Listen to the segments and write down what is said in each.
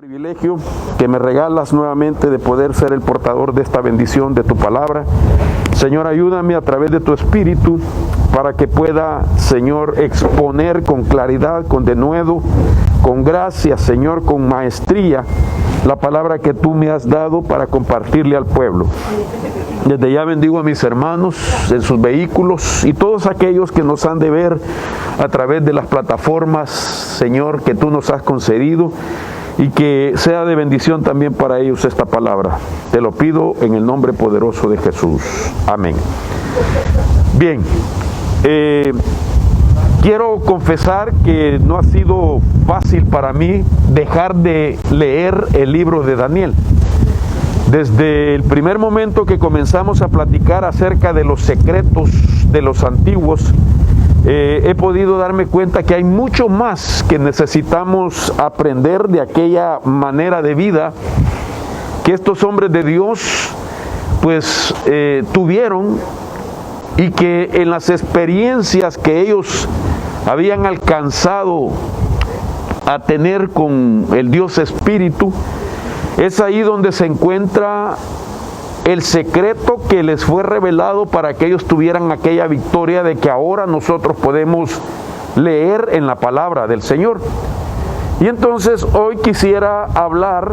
Privilegio que me regalas nuevamente de poder ser el portador de esta bendición de tu palabra. Señor, ayúdame a través de tu Espíritu para que pueda, Señor, exponer con claridad, con denuedo, con gracia, Señor, con maestría, la palabra que tú me has dado para compartirle al pueblo. Desde ya bendigo a mis hermanos en sus vehículos y todos aquellos que nos han de ver a través de las plataformas, Señor, que tú nos has concedido, y que sea de bendición también para ellos esta palabra. Te lo pido en el nombre poderoso de Jesús. Amén. Bien, quiero confesar que no ha sido fácil para mí dejar de leer el libro de Daniel. Desde el primer momento que comenzamos a platicar acerca de los secretos de los antiguos, he podido darme cuenta que hay mucho más que necesitamos aprender de aquella manera de vida que estos hombres de Dios pues tuvieron, y que en las experiencias que ellos habían alcanzado a tener con el Dios Espíritu, es ahí donde se encuentra el secreto que les fue revelado para que ellos tuvieran aquella victoria de que ahora nosotros podemos leer en la palabra del Señor. Y entonces hoy quisiera hablar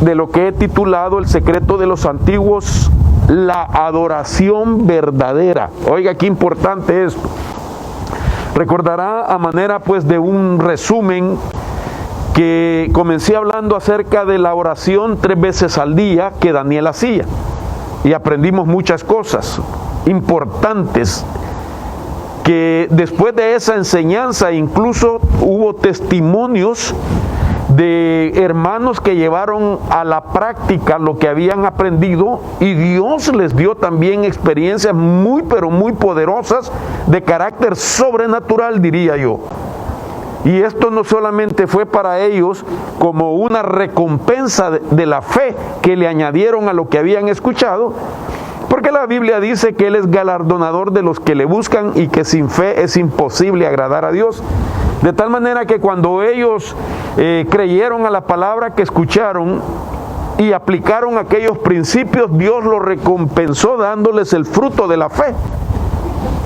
de lo que he titulado el secreto de los antiguos, la adoración verdadera. Oiga, qué importante es. Recordará a manera pues de un resumen que comencé hablando acerca de la oración 3 veces al día que Daniel hacía, y aprendimos muchas cosas importantes, que después de esa enseñanza incluso hubo testimonios de hermanos que llevaron a la práctica lo que habían aprendido, y Dios les dio también experiencias muy pero muy poderosas de carácter sobrenatural, diría yo. Y esto no solamente fue para ellos como una recompensa de la fe que le añadieron a lo que habían escuchado, porque la Biblia dice que Él es galardonador de los que le buscan y que sin fe es imposible agradar a Dios. De tal manera que cuando ellos creyeron a la palabra que escucharon y aplicaron aquellos principios, Dios los recompensó dándoles el fruto de la fe.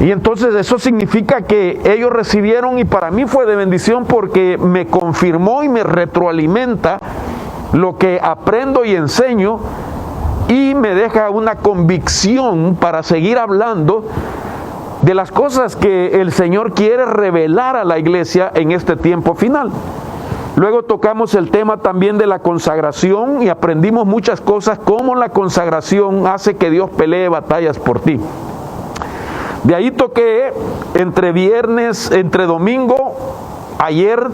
Y entonces eso significa que ellos recibieron, y para mí fue de bendición porque me confirmó y me retroalimenta lo que aprendo y enseño, y me deja una convicción para seguir hablando de las cosas que el Señor quiere revelar a la iglesia en este tiempo final. Luego tocamos el tema también de la consagración y aprendimos muchas cosas, cómo la consagración hace que Dios pelee batallas por ti. De ahí toqué entre domingo, ayer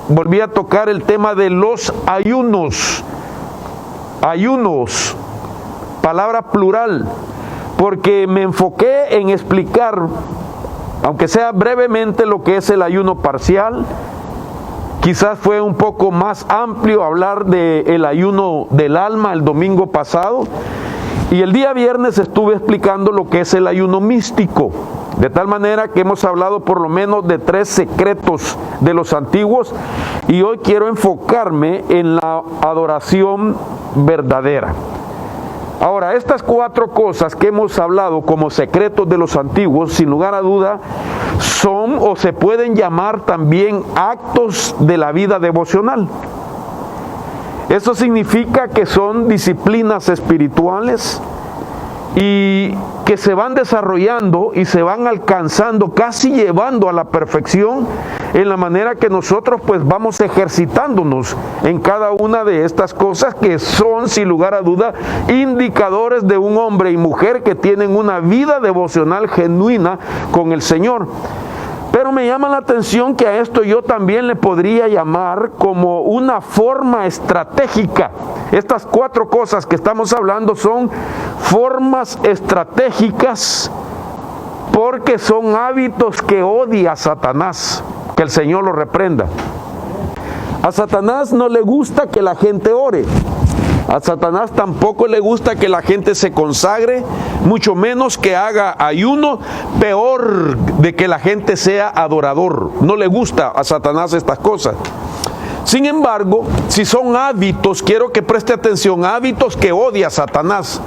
volví a tocar el tema de los ayunos. Ayunos, palabra plural, porque me enfoqué en explicar, aunque sea brevemente, lo que es el ayuno parcial. Quizás fue un poco más amplio hablar del ayuno del alma el domingo pasado. Y el día viernes estuve explicando lo que es el ayuno místico, de tal manera que hemos hablado por lo menos de 3 secretos de los antiguos, y hoy quiero enfocarme en la adoración verdadera. Ahora, estas 4 cosas que hemos hablado como secretos de los antiguos, sin lugar a duda, son o se pueden llamar también actos de la vida devocional. Eso significa que son disciplinas espirituales y que se van desarrollando y se van alcanzando, casi llevando a la perfección, en la manera que nosotros pues vamos ejercitándonos en cada una de estas cosas, que son sin lugar a duda indicadores de un hombre y mujer que tienen una vida devocional genuina con el Señor. Pero me llama la atención que a esto yo también le podría llamar como una forma estratégica. Estas 4 cosas que estamos hablando son formas estratégicas, porque son hábitos que odia Satanás. Que el Señor lo reprenda. A Satanás no le gusta que la gente ore. A Satanás tampoco le gusta que la gente se consagre, mucho menos que haga ayuno, peor de que la gente sea adorador. No le gusta a Satanás estas cosas. Sin embargo, si son hábitos, quiero que preste atención, hábitos que odia Satanás.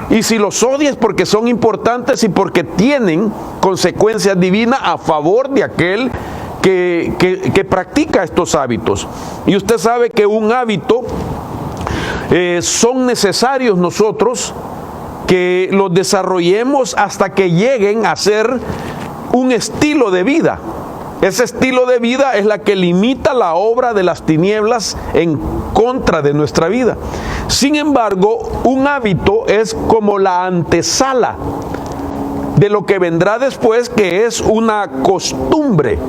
Y si los odias porque son importantes y porque tienen consecuencias divinas a favor de aquel que practica estos hábitos. Y usted sabe que un hábito son necesarios nosotros que los desarrollemos hasta que lleguen a ser un estilo de vida. Ese estilo de vida es la que limita la obra de las tinieblas en contra de nuestra vida. Sin embargo, un hábito es como la antesala de lo que vendrá después, que es una costumbre.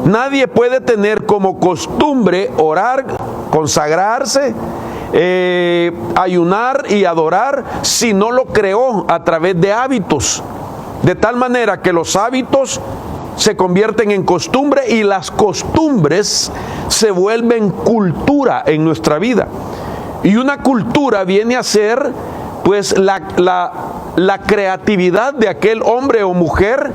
Nadie puede tener como costumbre orar, consagrarse, ayunar y adorar si no lo creó a través de hábitos. De tal manera que los hábitos se convierten en costumbre y las costumbres se vuelven cultura en nuestra vida. Y una cultura viene a ser pues la creatividad de aquel hombre o mujer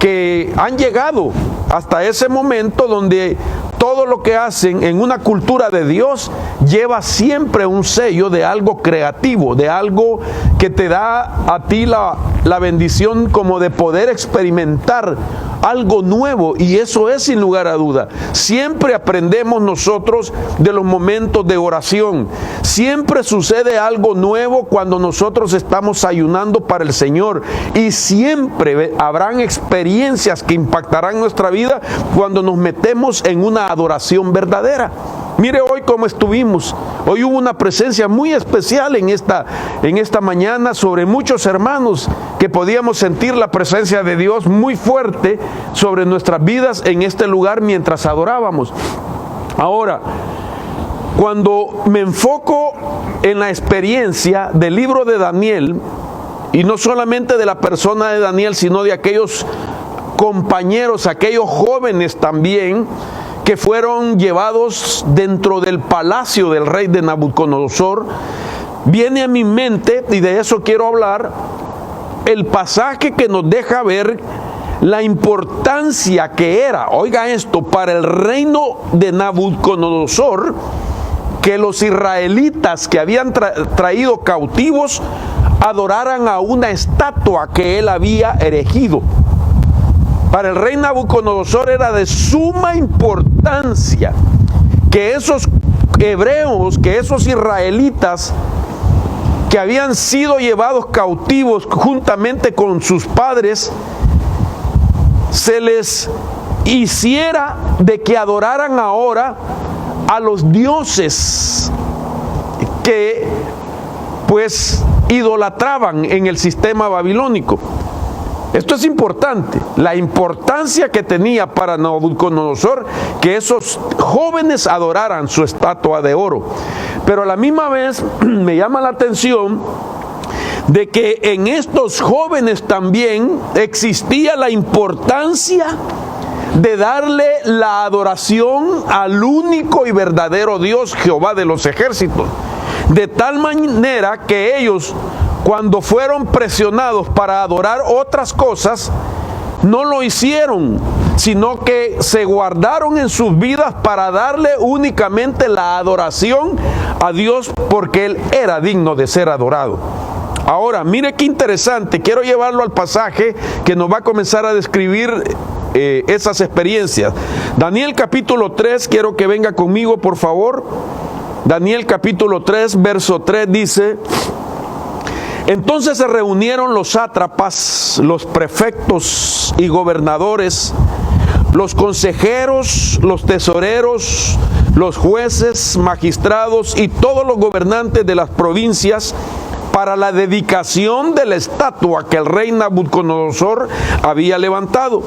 que han llegado hasta ese momento donde todo lo que hacen en una cultura de Dios lleva siempre un sello de algo creativo, de algo que te da a ti la bendición como de poder experimentar algo nuevo, y eso es sin lugar a duda. Siempre aprendemos nosotros de los momentos de oración. Siempre sucede algo nuevo cuando nosotros estamos ayunando para el Señor, y siempre habrán experiencias que impactarán nuestra vida cuando nos metemos en una adoración verdadera. Mire hoy cómo estuvimos. Hoy hubo una presencia muy especial en esta mañana sobre muchos hermanos que podíamos sentir la presencia de Dios muy fuerte sobre nuestras vidas en este lugar mientras adorábamos. Ahora, cuando me enfoco en la experiencia del libro de Daniel, y no solamente de la persona de Daniel, sino de aquellos compañeros, aquellos jóvenes también, que fueron llevados dentro del palacio del rey de Nabucodonosor, viene a mi mente, y de eso quiero hablar, el pasaje que nos deja ver la importancia que era, oiga esto, para el reino de Nabucodonosor, que los israelitas que habían traído cautivos adoraran a una estatua que él había erigido. Para el rey Nabucodonosor era de suma importancia que esos hebreos, que esos israelitas que habían sido llevados cautivos juntamente con sus padres, se les hiciera de que adoraran ahora a los dioses que pues idolatraban en el sistema babilónico. Esto es importante, la importancia que tenía para Nabucodonosor que esos jóvenes adoraran su estatua de oro. Pero a la misma vez me llama la atención de que en estos jóvenes también existía la importancia de darle la adoración al único y verdadero Dios, Jehová de los ejércitos. De tal manera que ellos, cuando fueron presionados para adorar otras cosas, no lo hicieron, sino que se guardaron en sus vidas para darle únicamente la adoración a Dios, porque Él era digno de ser adorado. Ahora, mire qué interesante, quiero llevarlo al pasaje que nos va a comenzar a describir esas experiencias. Daniel capítulo 3, quiero que venga conmigo por favor. Daniel capítulo 3, verso 3 dice: entonces se reunieron los sátrapas, los prefectos y gobernadores, los consejeros, los tesoreros, los jueces, magistrados y todos los gobernantes de las provincias para la dedicación de la estatua que el rey Nabucodonosor había levantado.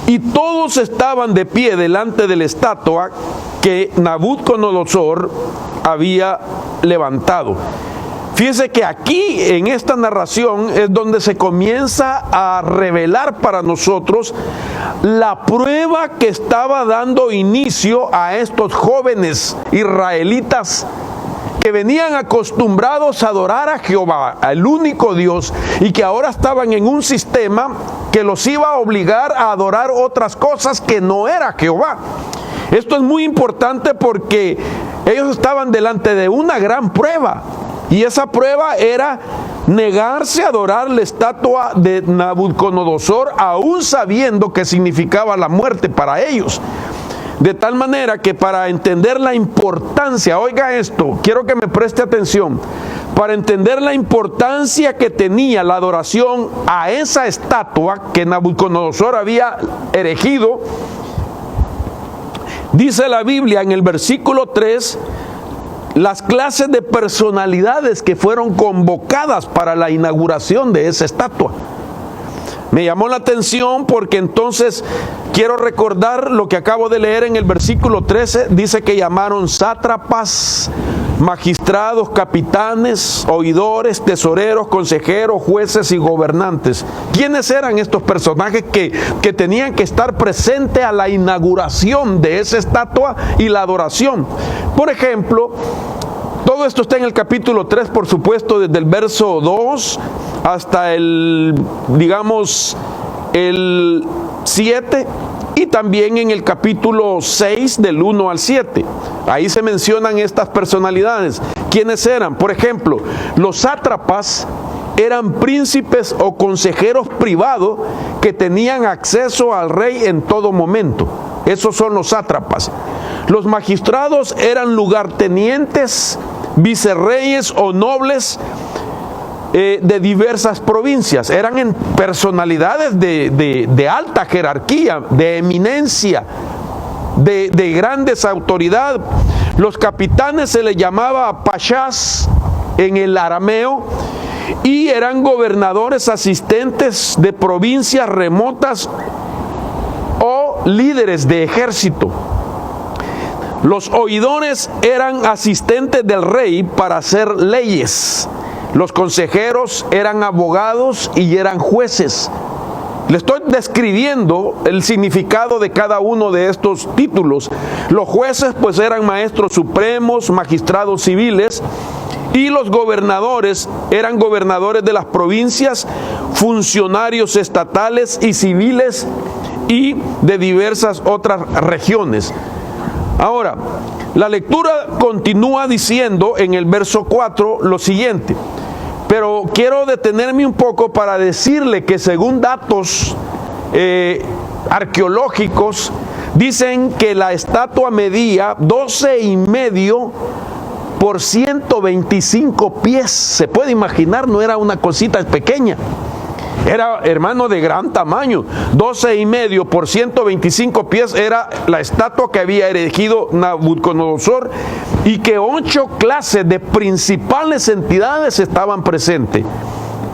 Y todos estaban de pie delante de la estatua que Nabucodonosor había levantado. Fíjese que aquí en esta narración es donde se comienza a revelar para nosotros la prueba que estaba dando inicio a estos jóvenes israelitas que venían acostumbrados a adorar a Jehová, al único Dios, y que ahora estaban en un sistema que los iba a obligar a adorar otras cosas que no era Jehová. Esto es muy importante porque ellos estaban delante de una gran prueba. Y esa prueba era negarse a adorar la estatua de Nabucodonosor, aún sabiendo que significaba la muerte para ellos. De tal manera que para entender la importancia, oiga esto, quiero que me preste atención, para entender la importancia que tenía la adoración a esa estatua que Nabucodonosor había erigido, dice la Biblia en el versículo 3, las clases de personalidades que fueron convocadas para la inauguración de esa estatua. Me llamó la atención porque entonces quiero recordar lo que acabo de leer en el versículo 13. Dice que llamaron sátrapas, magistrados, capitanes, oidores, tesoreros, consejeros, jueces y gobernantes. ¿Quiénes eran estos personajes que tenían que estar presentes a la inauguración de esa estatua y la adoración? Por ejemplo, todo esto está en el capítulo 3, por supuesto, desde el verso 2 hasta el 7, y también en el capítulo 6 del 1 al 7. Ahí se mencionan estas personalidades. ¿Quiénes eran? Por ejemplo, los sátrapas eran príncipes o consejeros privados que tenían acceso al rey en todo momento. Esos son los sátrapas. Los magistrados eran lugartenientes, vicerreyes o nobles de diversas provincias. Eran personalidades de alta jerarquía, de eminencia, de grandes autoridades. Los capitanes se les llamaba pashas en el arameo y eran gobernadores asistentes de provincias remotas o líderes de ejército. Los oidores eran asistentes del rey para hacer leyes. Los consejeros eran abogados y eran jueces. Le estoy describiendo el significado de cada uno de estos títulos. Los jueces pues eran maestros supremos, magistrados civiles, y los gobernadores eran gobernadores de las provincias, funcionarios estatales y civiles y de diversas otras regiones. Ahora, la lectura continúa diciendo en el verso 4 lo siguiente, pero quiero detenerme un poco para decirle que según datos arqueológicos, dicen que la estatua medía 12,5 por 125 pies. Se puede imaginar, no era una cosita pequeña. Era, hermano, de gran tamaño. 12,5 por 125 pies era la estatua que había erigido Nabucodonosor, y que 8 clases de principales entidades estaban presentes.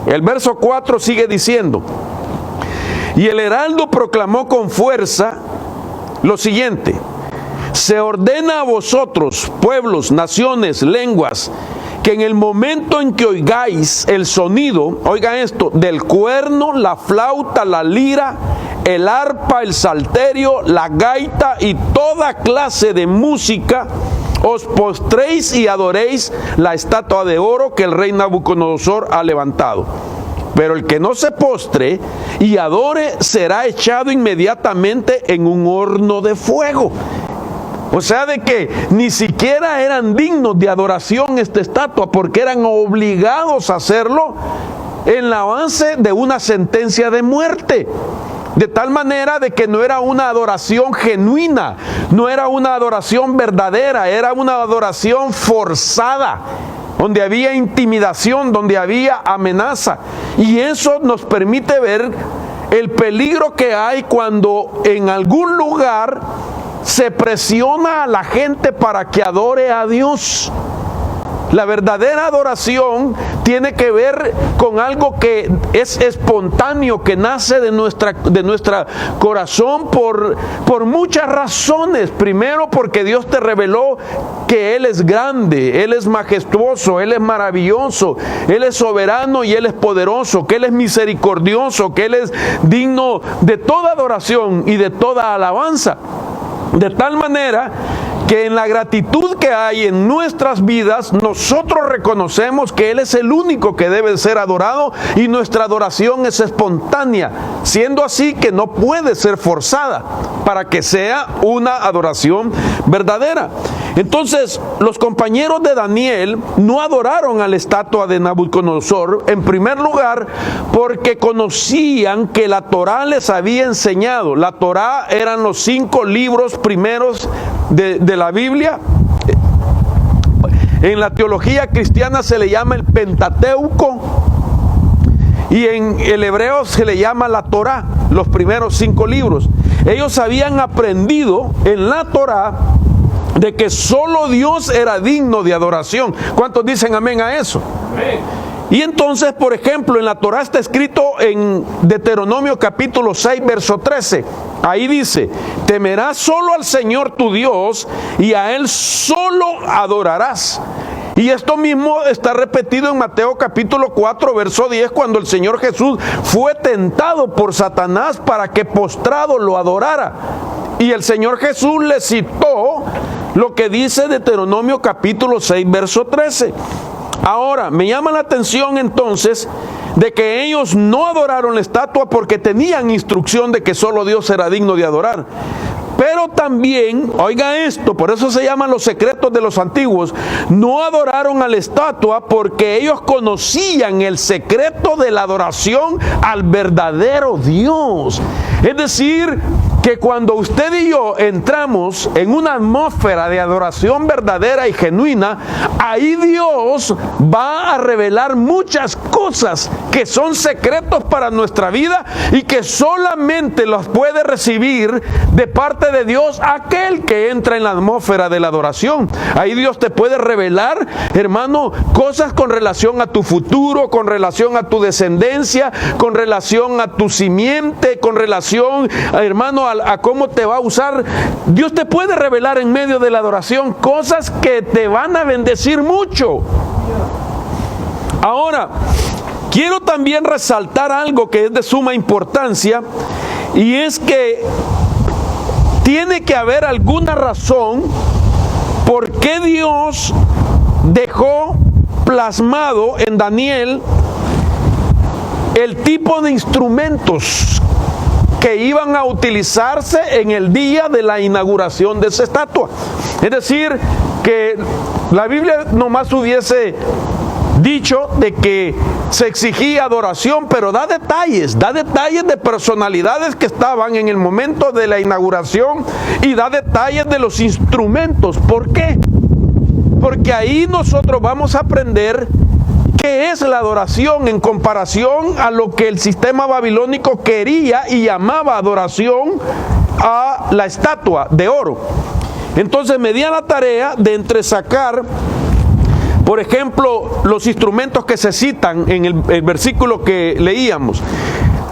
El verso 4 sigue diciendo: y el heraldo proclamó con fuerza lo siguiente: se ordena a vosotros, pueblos, naciones, lenguas, que en el momento en que oigáis el sonido, oiga esto, del cuerno, la flauta, la lira, el arpa, el salterio, la gaita y toda clase de música, os postréis y adoréis la estatua de oro que el rey Nabucodonosor ha levantado. Pero el que no se postre y adore será echado inmediatamente en un horno de fuego. O sea, de que ni siquiera eran dignos de adoración esta estatua, porque eran obligados a hacerlo en la avance de una sentencia de muerte. De tal manera de que no era una adoración genuina, no era una adoración verdadera, era una adoración forzada, donde había intimidación, donde había amenaza. Y eso nos permite ver el peligro que hay cuando en algún lugar se presiona a la gente para que adore a Dios. La verdadera adoración tiene que ver con algo que es espontáneo, que nace de nuestro corazón por muchas razones. Primero, porque Dios te reveló que Él es grande, Él es majestuoso, Él es maravilloso, Él es soberano y Él es poderoso, que Él es misericordioso, que Él es digno de toda adoración y de toda alabanza. De tal manera que en la gratitud que hay en nuestras vidas, nosotros reconocemos que Él es el único que debe ser adorado y nuestra adoración es espontánea, siendo así que no puede ser forzada para que sea una adoración verdadera. Entonces, los compañeros de Daniel no adoraron a la estatua de Nabucodonosor, en primer lugar, porque conocían que la Torá les había enseñado. La Torá eran los 5 libros primeros de la Biblia. En la teología cristiana se le llama el Pentateuco y en el hebreo se le llama la Torá, los primeros 5 libros. Ellos habían aprendido en la Torá de que solo Dios era digno de adoración. ¿Cuántos dicen amén a eso? Amén. Y entonces, por ejemplo, en la Torá está escrito en Deuteronomio capítulo 6, verso 13. Ahí dice: temerás solo al Señor tu Dios y a Él solo adorarás. Y esto mismo está repetido en Mateo capítulo 4, verso 10, cuando el Señor Jesús fue tentado por Satanás para que postrado lo adorara. Y el Señor Jesús le citó lo que dice Deuteronomio capítulo 6, verso 13. Ahora, me llama la atención entonces de que ellos no adoraron la estatua porque tenían instrucción de que solo Dios era digno de adorar. Pero también, oiga esto, por eso se llaman los secretos de los antiguos, no adoraron a la estatua porque ellos conocían el secreto de la adoración al verdadero Dios. Es decir, que cuando usted y yo entramos en una atmósfera de adoración verdadera y genuina, ahí Dios va a revelar muchas cosas que son secretos para nuestra vida y que solamente los puede recibir de parte de Dios aquel que entra en la atmósfera de la adoración. Ahí Dios te puede revelar, hermano, cosas con relación a tu futuro, con relación a tu descendencia, con relación a tu simiente, con relación, hermano, a cómo te va a usar. Dios te puede revelar en medio de la adoración cosas que te van a bendecir mucho. Ahora, quiero también resaltar algo que es de suma importancia, y es que tiene que haber alguna razón por qué Dios dejó plasmado en Daniel el tipo de instrumentos que iban a utilizarse en el día de la inauguración de esa estatua. Es decir, que la Biblia nomás hubiese dicho de que se exigía adoración, pero da detalles de personalidades que estaban en el momento de la inauguración y da detalles de los instrumentos. ¿Por qué? Porque ahí nosotros vamos a aprender qué es la adoración en comparación a lo que el sistema babilónico quería y llamaba adoración a la estatua de oro. Entonces me di a la tarea de entresacar, por ejemplo, los instrumentos que se citan en el versículo que leíamos.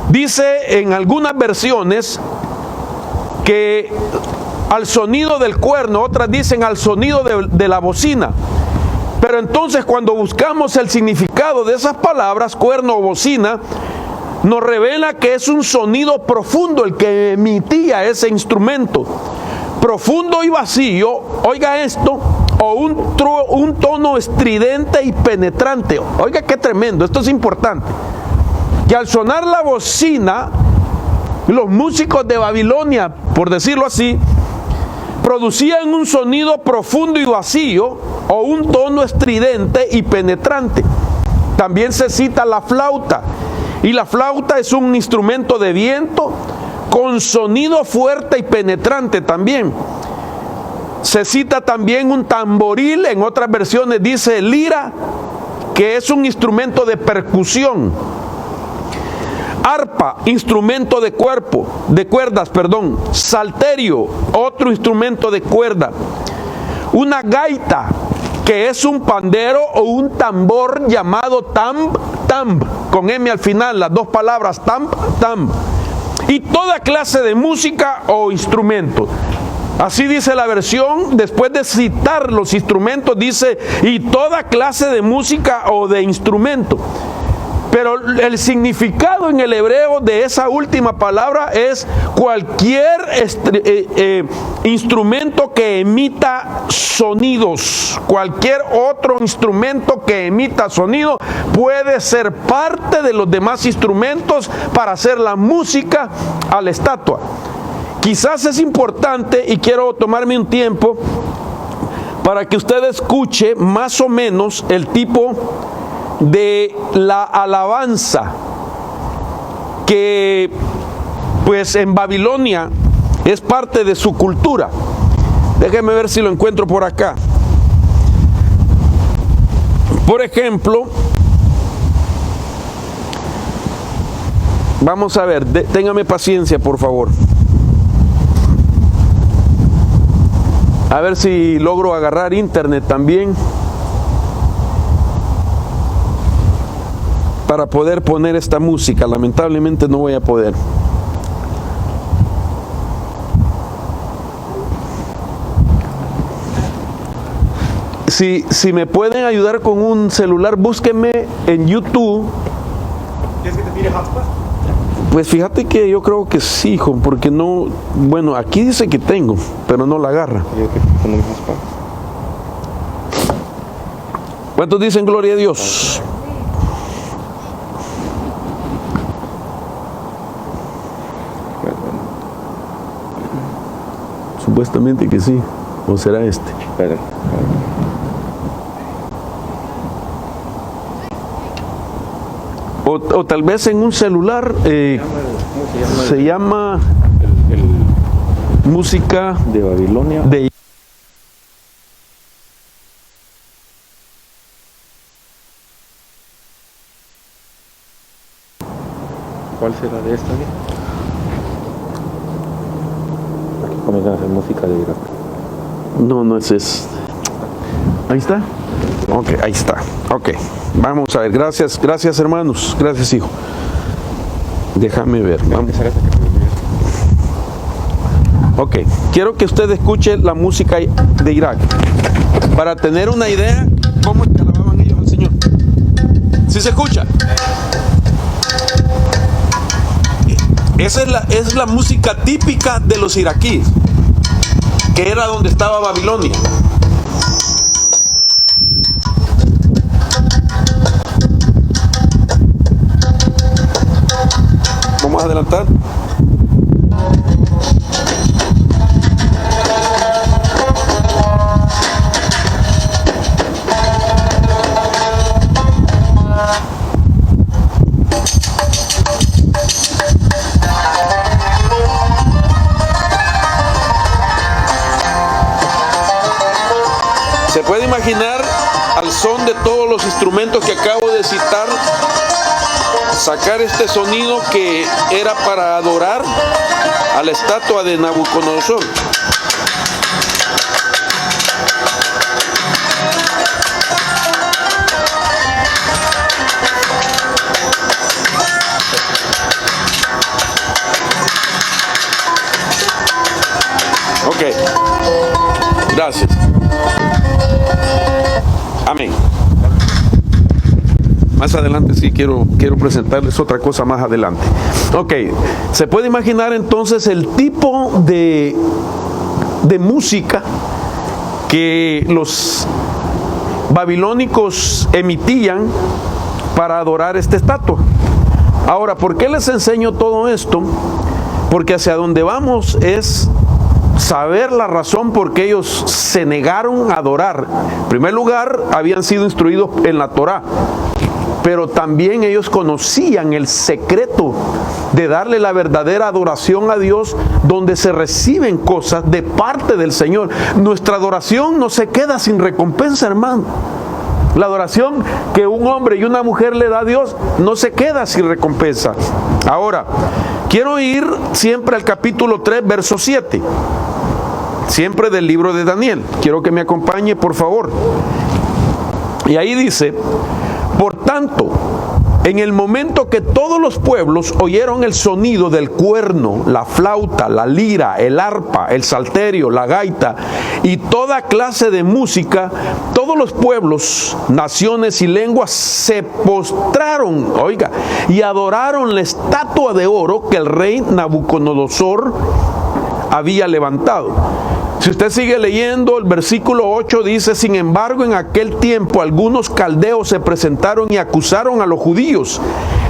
Dice en algunas versiones que al sonido del cuerno, otras dicen al sonido de la bocina. Pero entonces cuando buscamos el significado de esas palabras, cuerno o bocina, nos revela que es un sonido profundo el que emitía ese instrumento. Profundo y vacío, oiga esto, o un tono estridente y penetrante. Oiga qué tremendo, esto es importante. Que al sonar la bocina, los músicos de Babilonia, por decirlo así, producían un sonido profundo y vacío, o un tono estridente y penetrante. También se cita la flauta, y la flauta es un instrumento de viento con sonido fuerte y penetrante también. Se cita también un tamboril, en otras versiones dice lira, que es un instrumento de percusión. Arpa, instrumento de cuerdas. Salterio, otro instrumento de cuerda. Una gaita, que es un pandero o un tambor llamado tamb, con M al final, las dos palabras tamb. Y toda clase de música o instrumentos. Así dice la versión, después de citar los instrumentos, dice, y toda clase de música o de instrumento. Pero el significado en el hebreo de esa última palabra es cualquier instrumento que emita sonidos. Cualquier otro instrumento que emita sonido puede ser parte de los demás instrumentos para hacer la música a la estatua. Quizás es importante, y quiero tomarme un tiempo para que usted escuche más o menos el tipo de la alabanza que pues en Babilonia es parte de su cultura. Déjeme ver si lo encuentro por acá. Por ejemplo, vamos a ver, téngame paciencia, por favor. A ver si logro agarrar internet también para poder poner esta música. Lamentablemente no voy a poder. Si me pueden ayudar con un celular, búsquenme en YouTube. ¿Quieres que te tire hotspot? Pues fíjate que yo creo que sí, hijo, porque no, bueno, aquí dice que tengo, pero no la agarra. ¿Cuántos dicen gloria a Dios? Supuestamente que sí, o será este. O tal vez en un celular se llama música de Babilonia. ¿Cuál será de esta? Aquí comienzan a hacer música de Irak. No es. Ahí está. Ok, ahí está. Ok, vamos a ver. Gracias hermanos. Gracias, hijo. Déjame ver. Vamos. Ok, quiero que usted escuche la música de Irak para tener una idea cómo alababan ellos al Señor. ¿Sí se escucha? Esa es la música típica de los iraquíes, que era donde estaba Babilonia. Vamos a adelantar. Se puede imaginar al son de todos los instrumentos que acabo de citar, sacar este sonido que era para adorar a la estatua de Nabucodonosor. Ok, gracias. Amén. Más adelante sí quiero presentarles otra cosa más adelante. Ok, se puede imaginar entonces el tipo de música que los babilónicos emitían para adorar esta estatua. Ahora, ¿por qué les enseño todo esto? Porque hacia donde vamos es saber la razón por qué ellos se negaron a adorar. En primer lugar, habían sido instruidos en la Torá, pero también ellos conocían el secreto de darle la verdadera adoración a Dios, donde se reciben cosas de parte del Señor. Nuestra adoración no se queda sin recompensa, hermano. La adoración que un hombre y una mujer le da a Dios no se queda sin recompensa. Ahora, quiero ir siempre al capítulo 3, verso 7. Siempre del libro de Daniel. Quiero que me acompañe, por favor. Y ahí dice: por tanto, En el momento que todos los pueblos oyeron el sonido del cuerno, la flauta, la lira, el arpa, el salterio, la gaita y toda clase de música, todos los pueblos, naciones y lenguas se postraron, oiga, y adoraron la estatua de oro que el rey Nabucodonosor había levantado. Si usted sigue leyendo, el versículo 8 dice: sin embargo, en aquel tiempo algunos caldeos se presentaron y acusaron a los judíos,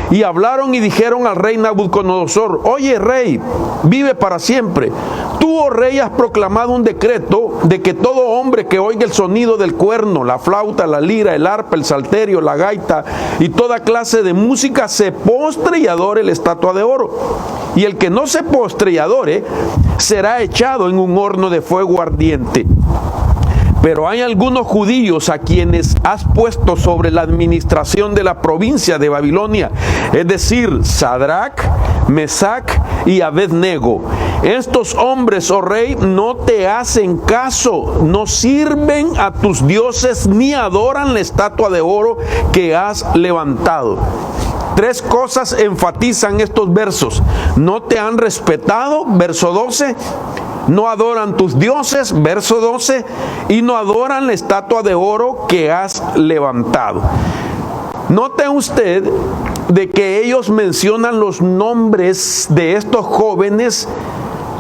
y hablaron y dijeron al rey Nabucodonosor: oye, rey, vive para siempre. Tú, oh rey, has proclamado un decreto de que todo hombre que oiga el sonido del cuerno, la flauta, la lira, el arpa, el salterio, la gaita y toda clase de música se postre y adore la estatua de oro. Y el que no se postre y adore será echado en un horno de fuego ardiente. Pero hay algunos judíos a quienes has puesto sobre la administración de la provincia de Babilonia, es decir, Sadrach, Mesac y Abednego. Estos hombres, oh rey, no te hacen caso, no sirven a tus dioses ni adoran la estatua de oro que has levantado. Tres cosas enfatizan estos versos: no te han respetado, verso 12, no adoran tus dioses, verso 12, y no adoran la estatua de oro que has levantado. Note usted de que ellos mencionan los nombres de estos jóvenes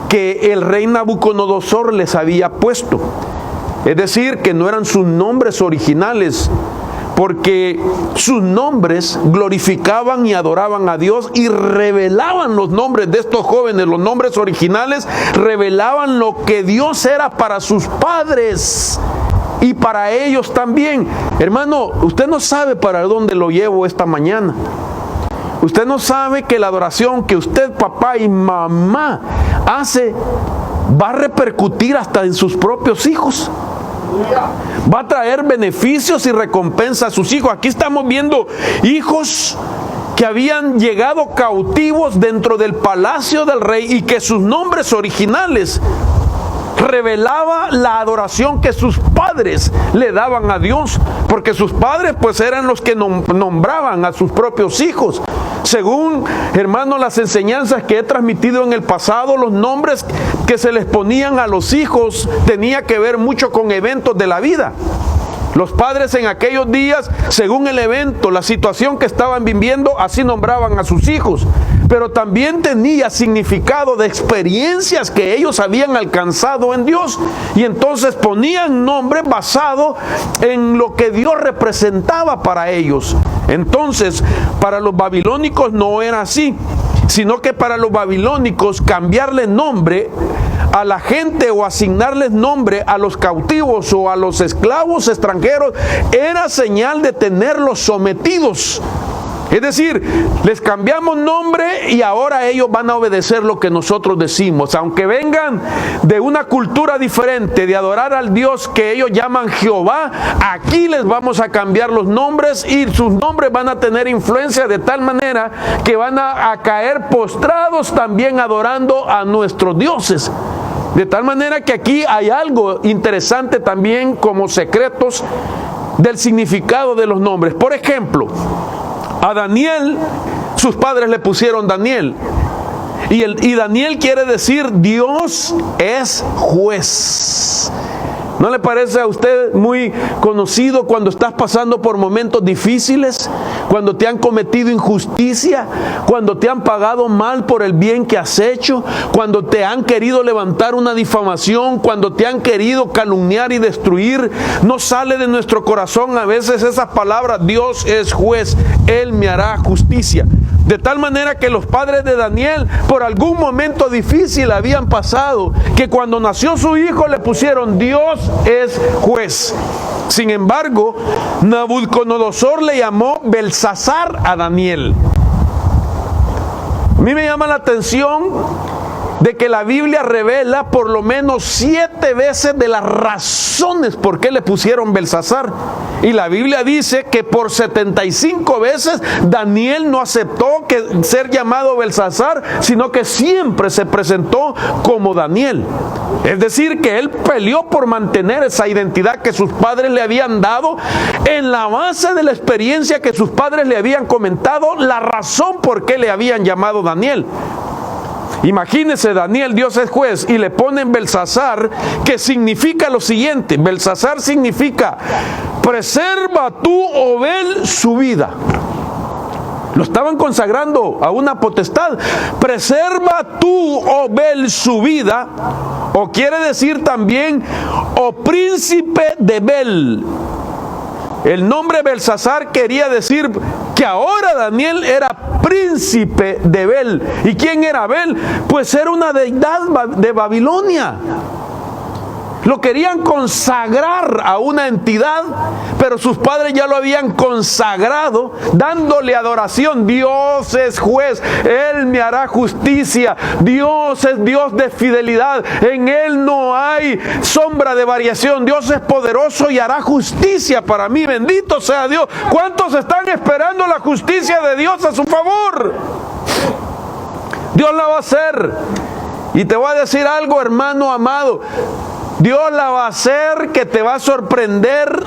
que el rey Nabucodonosor les había puesto. Es decir, que no eran sus nombres originales, porque sus nombres glorificaban y adoraban a Dios y revelaban los nombres de estos jóvenes. Los nombres originales revelaban lo que Dios era para sus padres y para ellos también. Hermano, usted no sabe para dónde lo llevo esta mañana. Usted no sabe que la adoración que usted, papá y mamá, hace va a repercutir hasta en sus propios hijos. Va a traer beneficios y recompensas a sus hijos. Aquí estamos viendo hijos que habían llegado cautivos dentro del palacio del rey y que sus nombres originales revelaba la adoración que sus padres le daban a Dios, porque sus padres pues eran los que nombraban a sus propios hijos. Según, hermanos, las enseñanzas que he transmitido en el pasado, los nombres que se les ponían a los hijos tenía que ver mucho con eventos de la vida. Los padres en aquellos días, según el evento, la situación que estaban viviendo, así nombraban a sus hijos. Pero también tenía significado de experiencias que ellos habían alcanzado en Dios. Y entonces ponían nombre basado en lo que Dios representaba para ellos. Entonces, para los babilónicos no era así, sino que para los babilónicos cambiarle nombre a la gente o asignarles nombre a los cautivos o a los esclavos extranjeros era señal de tenerlos sometidos. Es decir, les cambiamos nombre y ahora ellos van a obedecer lo que nosotros decimos. Aunque vengan de una cultura diferente, de adorar al Dios que ellos llaman Jehová, aquí les vamos a cambiar los nombres y sus nombres van a tener influencia de tal manera que van a caer postrados también adorando a nuestros dioses. De tal manera que aquí hay algo interesante también como secretos del significado de los nombres. Por ejemplo, a Daniel, sus padres le pusieron Daniel. Y Daniel quiere decir Dios es juez. ¿No le parece a usted muy conocido cuando estás pasando por momentos difíciles? Cuando te han cometido injusticia, cuando te han pagado mal por el bien que has hecho, cuando te han querido levantar una difamación, cuando te han querido calumniar y destruir, no sale de nuestro corazón a veces esas palabras: Dios es juez, Él me hará justicia. De tal manera que los padres de Daniel por algún momento difícil habían pasado, que cuando nació su hijo le pusieron Dios es juez. Sin embargo, Nabucodonosor le llamó Belsasar a Daniel. A mí me llama la atención de que la Biblia revela por lo menos 7 veces de las razones por qué le pusieron Belsasar. Y la Biblia dice que por 75 veces Daniel no aceptó ser llamado Belsasar, sino que siempre se presentó como Daniel. Es decir, que él peleó por mantener esa identidad que sus padres le habían dado en la base de la experiencia que sus padres le habían comentado, la razón por qué le habían llamado Daniel. Imagínese, Daniel, Dios es juez, y le ponen Belsasar, que significa lo siguiente. Belsasar significa: preserva tú, oh Bel, su vida. Lo estaban consagrando a una potestad. Preserva tú, oh Bel, su vida. O quiere decir también, oh príncipe de Bel. El nombre Belsasar quería decir que ahora Daniel era príncipe de Bel. ¿Y quién era Bel? Pues era una deidad de Babilonia. Lo querían consagrar a una entidad, pero sus padres ya lo habían consagrado, dándole adoración. Dios es juez, Él me hará justicia. Dios es Dios de fidelidad, en Él no hay sombra de variación. Dios es poderoso y hará justicia para mí. Bendito sea Dios. ¿Cuántos están esperando la justicia de Dios a su favor? Dios la va a hacer. Y te voy a decir algo, hermano amado. Dios la va a hacer, que te va a sorprender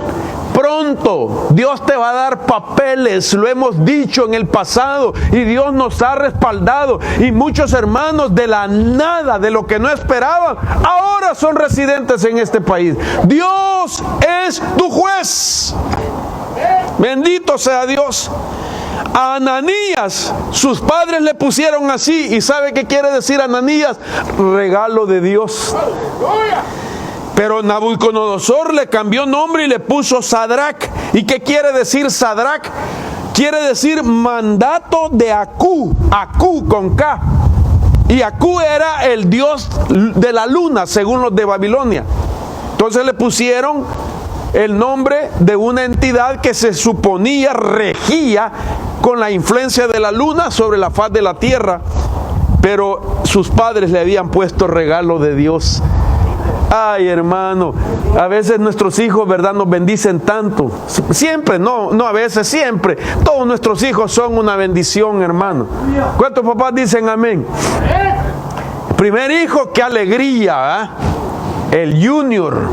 pronto. Dios te va a dar papeles, lo hemos dicho en el pasado, y Dios nos ha respaldado. Y muchos hermanos de la nada, de lo que no esperaban, ahora son residentes en este país. Dios es tu juez. Bendito sea Dios. A Ananías, sus padres le pusieron así. ¿Y sabe qué quiere decir Ananías? Regalo de Dios. Pero Nabucodonosor le cambió nombre y le puso Sadrach. ¿Y qué quiere decir Sadrach? Quiere decir mandato de Aku, Aku con K. Y Aku era el dios de la luna, según los de Babilonia. Entonces le pusieron el nombre de una entidad que se suponía regía con la influencia de la luna sobre la faz de la tierra. Pero sus padres le habían puesto regalo de Dios. Ay, hermano, a veces nuestros hijos, ¿verdad?, nos bendicen tanto. Siempre, no a veces, siempre. Todos nuestros hijos son una bendición, hermano. ¿Cuántos papás dicen amén? Primer hijo, qué alegría, ¿eh? El junior,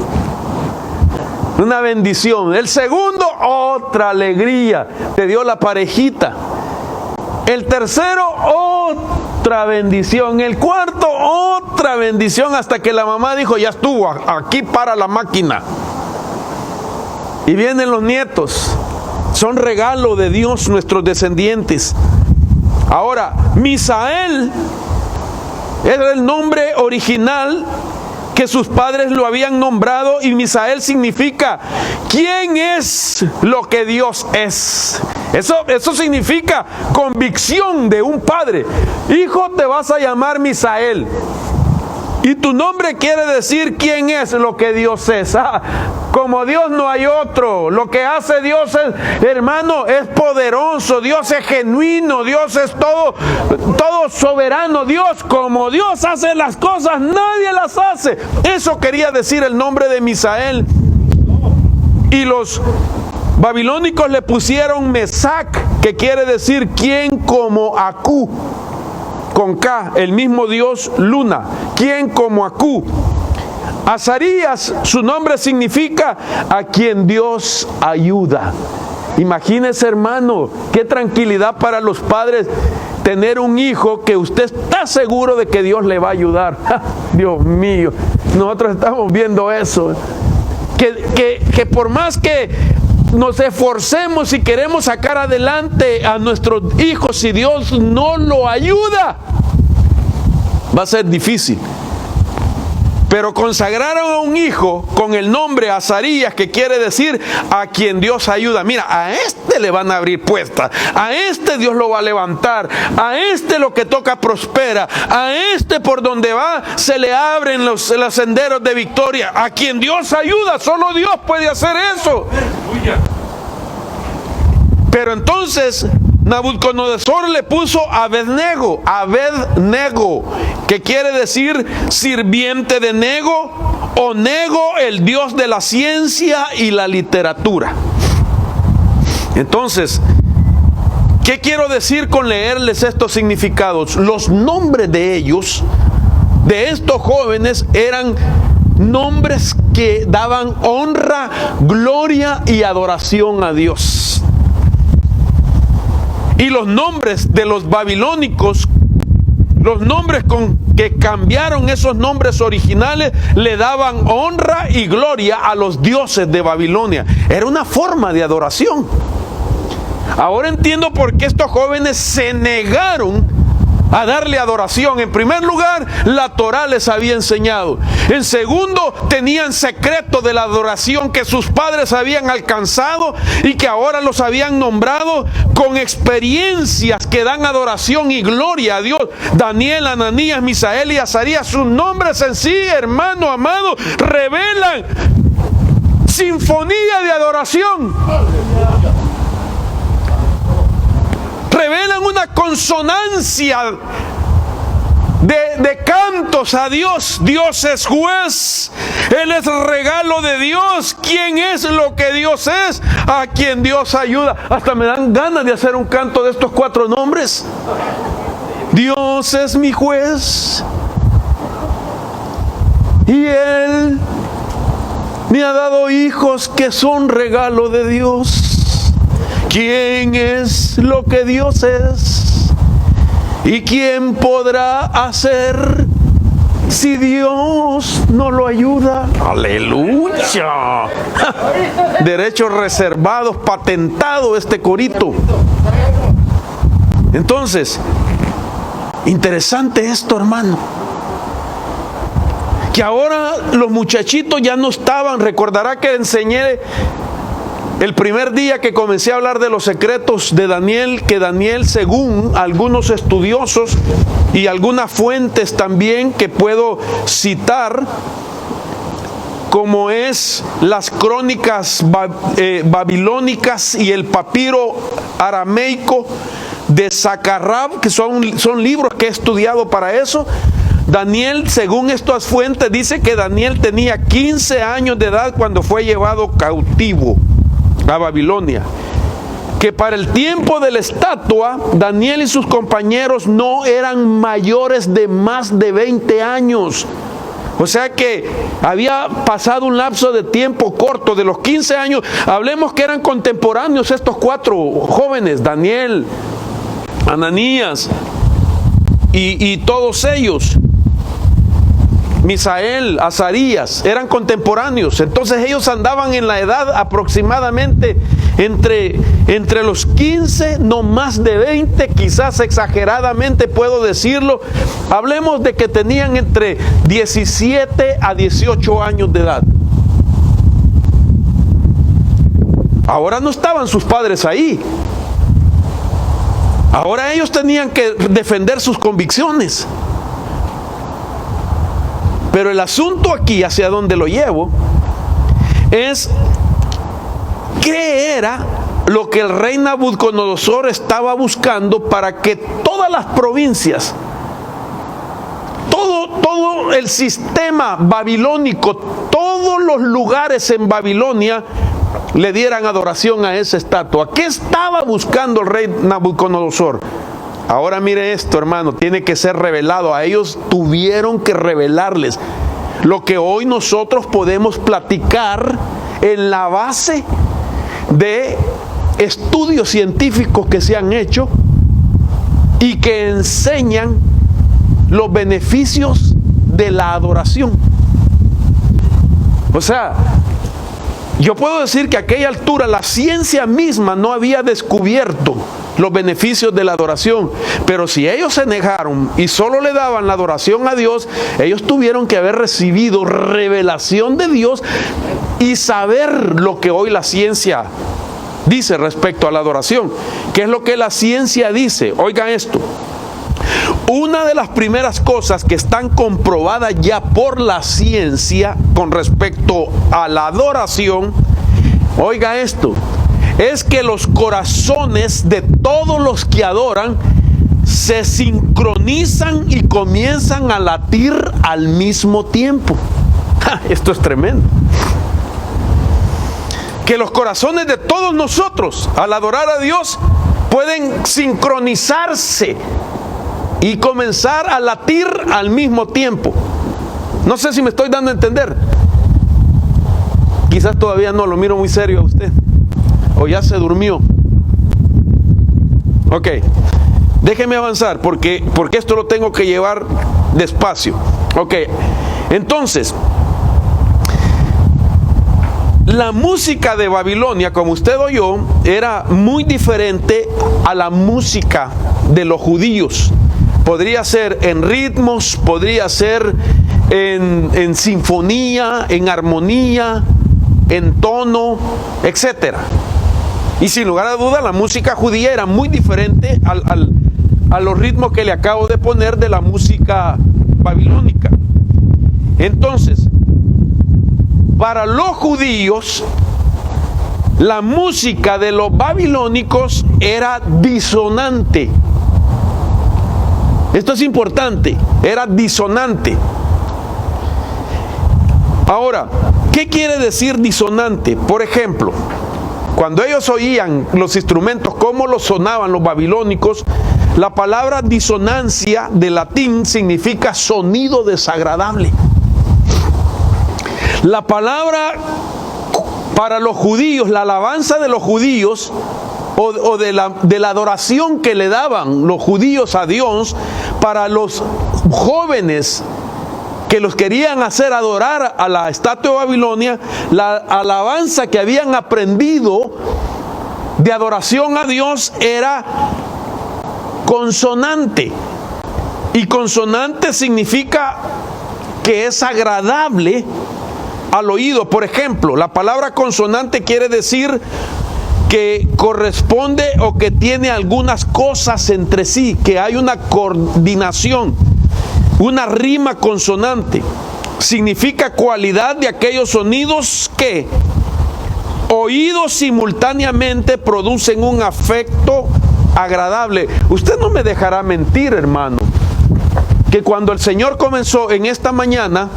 una bendición. El segundo, otra alegría. Te dio la parejita. El tercero, otra bendición. El cuarto, otra bendición, hasta que la mamá dijo: ya estuvo, aquí para la máquina. Y vienen los nietos. Son regalo de Dios nuestros descendientes. Ahora, Misael era el nombre original que sus padres lo habían nombrado, y Misael significa ¿quién es lo que Dios es? Eso significa convicción de un padre. Hijo, te vas a llamar Misael, y tu nombre quiere decir quién es lo que Dios es. Como Dios no hay otro. Lo que hace Dios es, hermano, es poderoso. Dios es genuino. Dios es todo soberano. Dios, como Dios hace las cosas, nadie las hace. Eso quería decir el nombre de Misael. Y los babilónicos le pusieron Mesac, que quiere decir quién como Aku, con K, el mismo Dios luna. ¿Quién como Aku? Azarías, su nombre significa a quien Dios ayuda. Imagínese, hermano, qué tranquilidad para los padres tener un hijo que usted está seguro de que Dios le va a ayudar. Dios mío, nosotros estamos viendo eso. Que por más que nos esforcemos y queremos sacar adelante a nuestros hijos, si Dios no lo ayuda, va a ser difícil. Pero consagraron a un hijo con el nombre Azarías, que quiere decir a quien Dios ayuda. Mira, a este le van a abrir puertas, a este Dios lo va a levantar, a este lo que toca prospera, a este por donde va se le abren los senderos de victoria. A quien Dios ayuda, solo Dios puede hacer eso. Pero entonces Nabucodonosor le puso Abednego, que quiere decir sirviente de Nego, o Nego, el dios de la ciencia y la literatura. Entonces, ¿qué quiero decir con leerles estos significados? Los nombres de ellos, de estos jóvenes, eran nombres que daban honra, gloria y adoración a Dios. Y los nombres de los babilónicos, los nombres con que cambiaron esos nombres originales, le daban honra y gloria a los dioses de Babilonia. Era una forma de adoración. Ahora entiendo por qué estos jóvenes se negaron a darle adoración. En primer lugar, la Torá les había enseñado. En segundo, tenían secreto de la adoración que sus padres habían alcanzado y que ahora los habían nombrado con experiencias que dan adoración y gloria a Dios. Daniel, Ananías, Misael y Azarías, sus nombres en sí, hermano amado, revelan sinfonía de adoración. Revelan una consonancia de cantos a Dios. Dios es juez, Él es regalo de Dios. ¿Quién es lo que Dios es? A quien Dios ayuda. Hasta me dan ganas de hacer un canto de estos 4 nombres. Dios es mi juez y Él me ha dado hijos que son regalo de Dios. ¿Quién es lo que Dios es? ¿Y quién podrá hacer si Dios no lo ayuda? ¡Aleluya! Derechos reservados, patentado este corito. Entonces, interesante esto, hermano. Que ahora los muchachitos ya no estaban. Recordará que enseñé el primer día que comencé a hablar de los secretos de Daniel, que Daniel, según algunos estudiosos y algunas fuentes también que puedo citar, como es las crónicas babilónicas y el papiro arameico de Zacarrab, que son libros que he estudiado para eso. Daniel, según estas fuentes, dice que Daniel tenía 15 años de edad cuando fue llevado cautivo a Babilonia, que para el tiempo de la estatua, Daniel y sus compañeros no eran mayores de más de 20 años. O sea que había pasado un lapso de tiempo corto, de los 15 años. Hablemos que eran contemporáneos estos 4 jóvenes, Daniel, Ananías y todos ellos. Misael, Azarías, eran contemporáneos. Entonces ellos andaban en la edad aproximadamente entre los 15, no más de 20, quizás exageradamente puedo decirlo. Hablemos de que tenían entre 17 a 18 años de edad. Ahora no estaban sus padres ahí. Ahora ellos tenían que defender sus convicciones. Pero el asunto aquí, hacia donde lo llevo, es qué era lo que el rey Nabucodonosor estaba buscando para que todas las provincias, todo el sistema babilónico, todos los lugares en Babilonia le dieran adoración a esa estatua. ¿Qué estaba buscando el rey Nabucodonosor? Ahora mire esto, hermano, tiene que ser revelado. A ellos tuvieron que revelarles lo que hoy nosotros podemos platicar en la base de estudios científicos que se han hecho y que enseñan los beneficios de la adoración. O sea, yo puedo decir que a aquella altura la ciencia misma no había descubierto los beneficios de la adoración, pero si ellos se negaron y solo le daban la adoración a Dios, ellos tuvieron que haber recibido revelación de Dios y saber lo que hoy la ciencia dice respecto a la adoración. ¿Qué es lo que la ciencia dice? Oigan esto. Una de las primeras cosas que están comprobadas ya por la ciencia con respecto a la adoración, oiga esto, es que los corazones de todos los que adoran se sincronizan y comienzan a latir al mismo tiempo. Esto es tremendo. Que los corazones de todos nosotros, al adorar a Dios, pueden sincronizarse y comenzar a latir al mismo tiempo. No sé si me estoy dando a entender. Quizás todavía no lo miro muy serio a usted, o ya se durmió. Ok, déjeme avanzar porque esto lo tengo que llevar despacio. Ok, entonces, la música de Babilonia, como usted oyó, era muy diferente a la música de los judíos. Podría ser en ritmos, podría ser en sinfonía, en armonía, en tono, etc. Y sin lugar a duda, la música judía era muy diferente a los ritmos que le acabo de poner de la música babilónica. Entonces, para los judíos, la música de los babilónicos era disonante. Esto es importante, era disonante. Ahora, ¿qué quiere decir disonante? Por ejemplo, cuando ellos oían los instrumentos, cómo los sonaban los babilónicos, la palabra disonancia de latín significa sonido desagradable. La palabra para los judíos, la alabanza de los judíos o de la adoración que le daban los judíos a Dios, para los jóvenes que los querían hacer adorar a la estatua de Babilonia, la alabanza que habían aprendido de adoración a Dios era consonante. Y consonante significa que es agradable al oído. Por ejemplo, la palabra consonante quiere decir que corresponde o que tiene algunas cosas entre sí, que hay una coordinación, una rima consonante. Significa cualidad de aquellos sonidos que, oídos simultáneamente, producen un afecto agradable. Usted no me dejará mentir, hermano, que cuando el Señor comenzó en esta mañana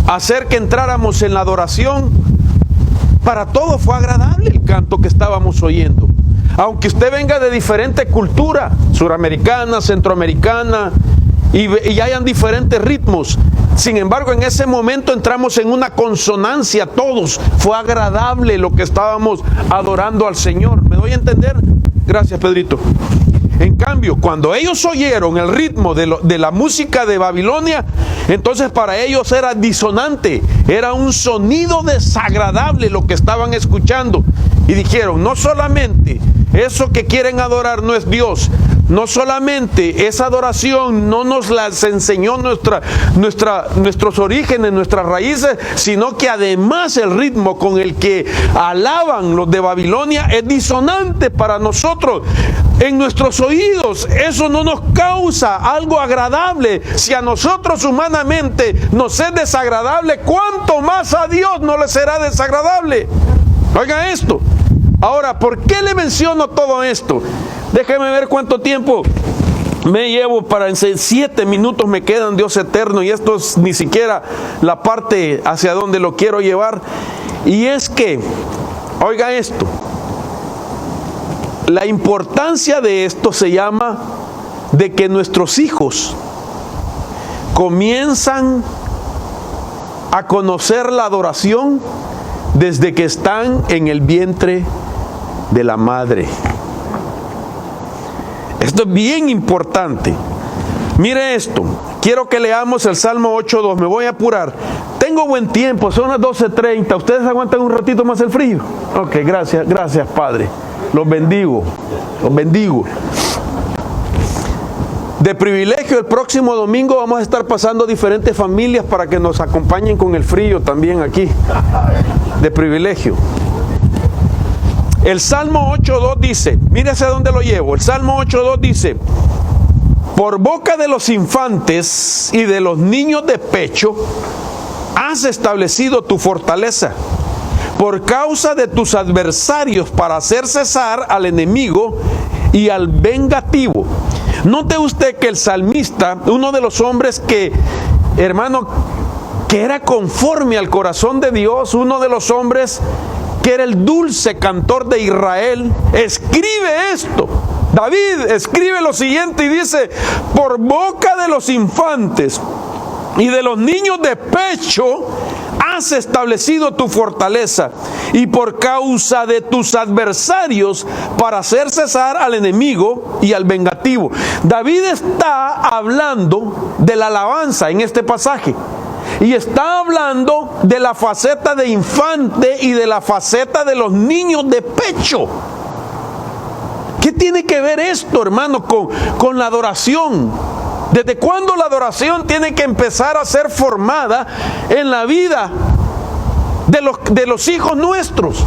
a hacer que entráramos en la adoración, para todos fue agradable el canto que estábamos oyendo. Aunque usted venga de diferente cultura, suramericana, centroamericana, y hayan diferentes ritmos, sin embargo, en ese momento entramos en una consonancia todos. Fue agradable lo que estábamos adorando al Señor. ¿Me doy a entender? Gracias, Pedrito. En cambio, cuando ellos oyeron el ritmo de la música de Babilonia, entonces para ellos era disonante, era un sonido desagradable lo que estaban escuchando. Y dijeron, no solamente eso que quieren adorar no es Dios, no solamente esa adoración no nos las enseñó nuestros orígenes, nuestras raíces, sino que además el ritmo con el que alaban los de Babilonia es disonante para nosotros. En nuestros oídos eso no nos causa algo agradable. Si a nosotros humanamente nos es desagradable, ¿cuánto más a Dios no le será desagradable? Oiga esto. Ahora, ¿por qué le menciono todo esto? Déjeme ver cuánto tiempo me llevo para 7 minutos me quedan, Dios eterno, y esto es ni siquiera la parte hacia donde lo quiero llevar. Y es que, oiga esto, la importancia de esto se llama de que nuestros hijos comienzan a conocer la adoración desde que están en el vientre de la madre. Esto es bien importante. Mire esto, quiero que leamos el Salmo 8.2, me voy a apurar. Tengo buen tiempo, son las 12:30. ¿Ustedes aguantan un ratito más el frío? Ok, gracias Padre. Los bendigo, los bendigo. De privilegio, el próximo domingo vamos a estar pasando diferentes familias para que nos acompañen con el frío también aquí. De privilegio. El Salmo 8.2 dice, mire hacia dónde lo llevo. El Salmo 8.2 dice, por boca de los infantes y de los niños de pecho has establecido tu fortaleza. por causa de tus adversarios, para hacer cesar al enemigo y al vengativo. Note usted que el salmista, uno de los hombres que, hermano, que era conforme al corazón de Dios, uno de los hombres que era el dulce cantor de Israel, escribe esto. David escribe lo siguiente y dice: por boca de los infantes y de los niños de pecho has establecido tu fortaleza, y por causa de tus adversarios, para hacer cesar al enemigo y al vengativo. David está hablando de la alabanza en este pasaje, y está hablando de la faceta de infante y de la faceta de los niños de pecho. ¿Qué tiene que ver esto, hermano, con la adoración? ¿Desde cuándo la adoración tiene que empezar a ser formada en la vida de los hijos nuestros?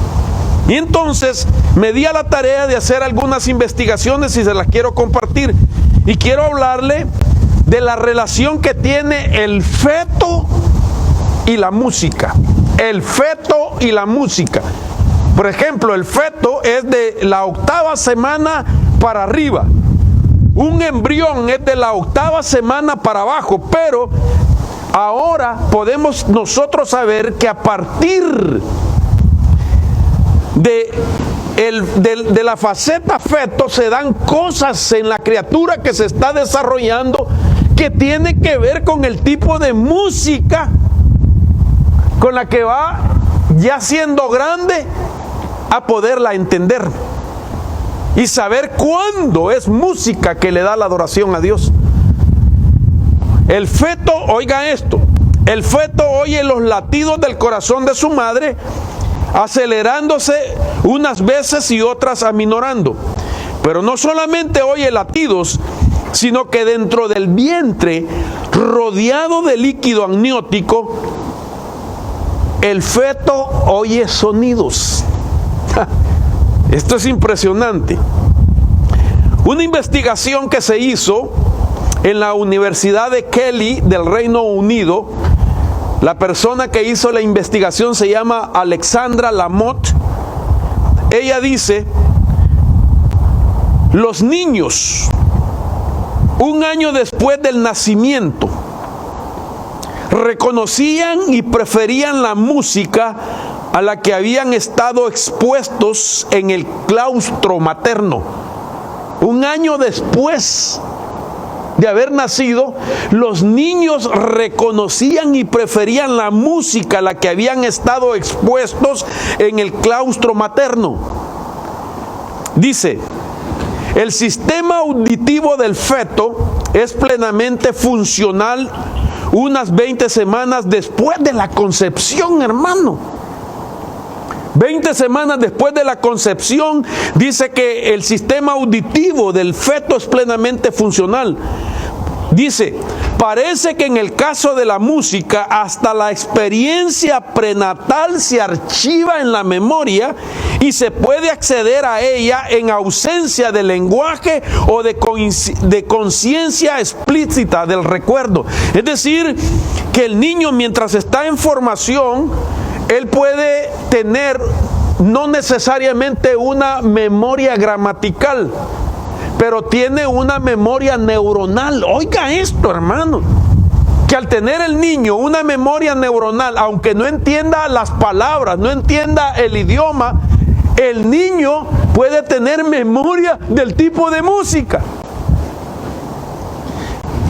Y entonces me di a la tarea de hacer algunas investigaciones y se las quiero compartir. Y quiero hablarle de la relación que tiene el feto y la música. El feto y la música. Por ejemplo, el feto es de la 8ª semana para arriba. Un embrión es de la 8ª semana para abajo, pero ahora podemos nosotros saber que a partir de la faceta feto se dan cosas en la criatura que se está desarrollando que tiene que ver con el tipo de música con la que va ya siendo grande a poderla entender y saber cuándo es música que le da la adoración a Dios. El feto, oiga esto, el feto oye los latidos del corazón de su madre, acelerándose unas veces y otras aminorando. Pero no solamente oye latidos, sino que dentro del vientre, rodeado de líquido amniótico, el feto oye sonidos. Esto es impresionante. Una investigación que se hizo en la Universidad de Kelly del Reino Unido, la persona que hizo la investigación se llama Alexandra Lamotte. Ella dice: los niños, un año después del nacimiento, reconocían y preferían la música a la que habían estado expuestos en el claustro materno. Un año después de haber nacido, los niños reconocían y preferían la música a la que habían estado expuestos en el claustro materno. Dice: el sistema auditivo del feto es plenamente funcional unas 20 semanas después de la concepción, hermano. 20 semanas después de la concepción, dice que el sistema auditivo del feto es plenamente funcional. Dice: parece que en el caso de la música, hasta la experiencia prenatal se archiva en la memoria y se puede acceder a ella en ausencia de lenguaje o de conciencia explícita del recuerdo. Es decir, que el niño, mientras está en formación, él puede tener no necesariamente una memoria gramatical, pero tiene una memoria neuronal. Oiga esto, hermano, que al tener el niño una memoria neuronal, aunque no entienda las palabras, no entienda el idioma, el niño puede tener memoria del tipo de música.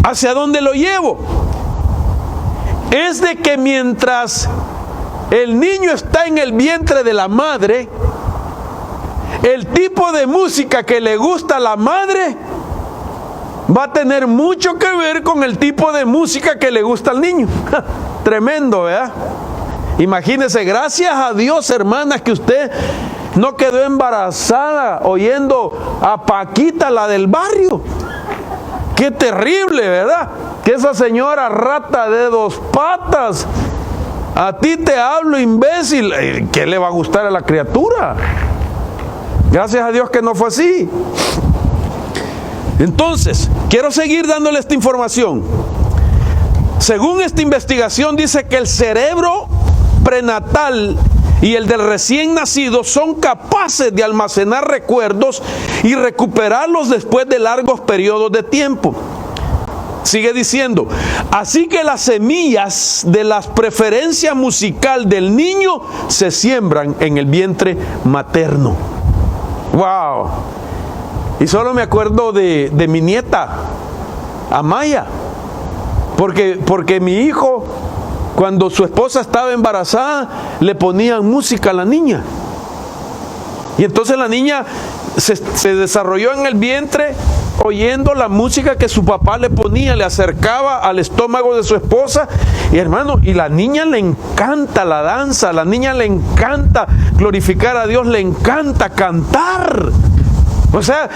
¿Hacia dónde lo llevo? Es de que mientras el niño está en el vientre de la madre, el tipo de música que le gusta a la madre va a tener mucho que ver con el tipo de música que le gusta al niño. Tremendo, ¿verdad? Imagínese, gracias a Dios, hermanas, que usted no quedó embarazada oyendo a Paquita, la del barrio. Qué terrible, ¿verdad? Que esa señora rata de 2 patas, a ti te hablo, imbécil. ¿Qué le va a gustar a la criatura? Gracias a Dios que no fue así. Entonces, quiero seguir dándole esta información. Según esta investigación, dice que el cerebro prenatal y el del recién nacido son capaces de almacenar recuerdos y recuperarlos después de largos periodos de tiempo. Sigue diciendo, así que las semillas de la preferencia musical del niño se siembran en el vientre materno. ¡Wow! Y solo me acuerdo de mi nieta, Amaya, porque mi hijo, cuando su esposa estaba embarazada, le ponían música a la niña. Y entonces la niña se desarrolló en el vientre oyendo la música que su papá le ponía, le acercaba al estómago de su esposa. Y hermano, y la niña le encanta la danza, la niña le encanta glorificar a Dios, le encanta cantar. O sea,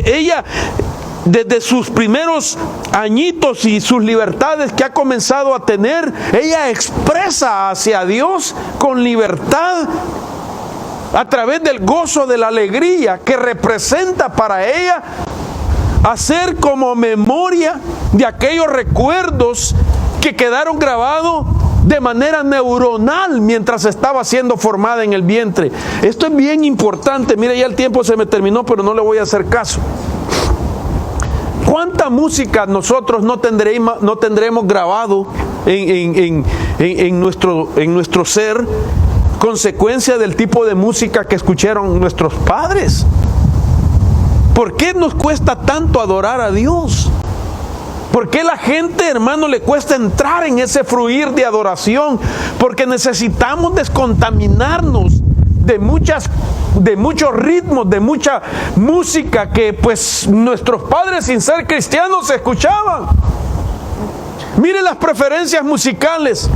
ella, desde sus primeros añitos y sus libertades que ha comenzado a tener, ella expresa hacia Dios con libertad a través del gozo, de la alegría que representa para ella hacer como memoria de aquellos recuerdos que quedaron grabados de manera neuronal mientras estaba siendo formada en el vientre. Esto es bien importante. Mire, ya el tiempo se me terminó, pero no le voy a hacer caso. ¿Cuánta música nosotros no tendremos grabado en nuestro ser, consecuencia del tipo de música que escucharon nuestros padres? ¿Por qué nos cuesta tanto adorar a Dios? ¿Por qué la gente, hermano, le cuesta entrar en ese fluir de adoración? Porque necesitamos descontaminarnos de muchos ritmos, de mucha música que pues nuestros padres, sin ser cristianos, escuchaban. Mire las preferencias musicales.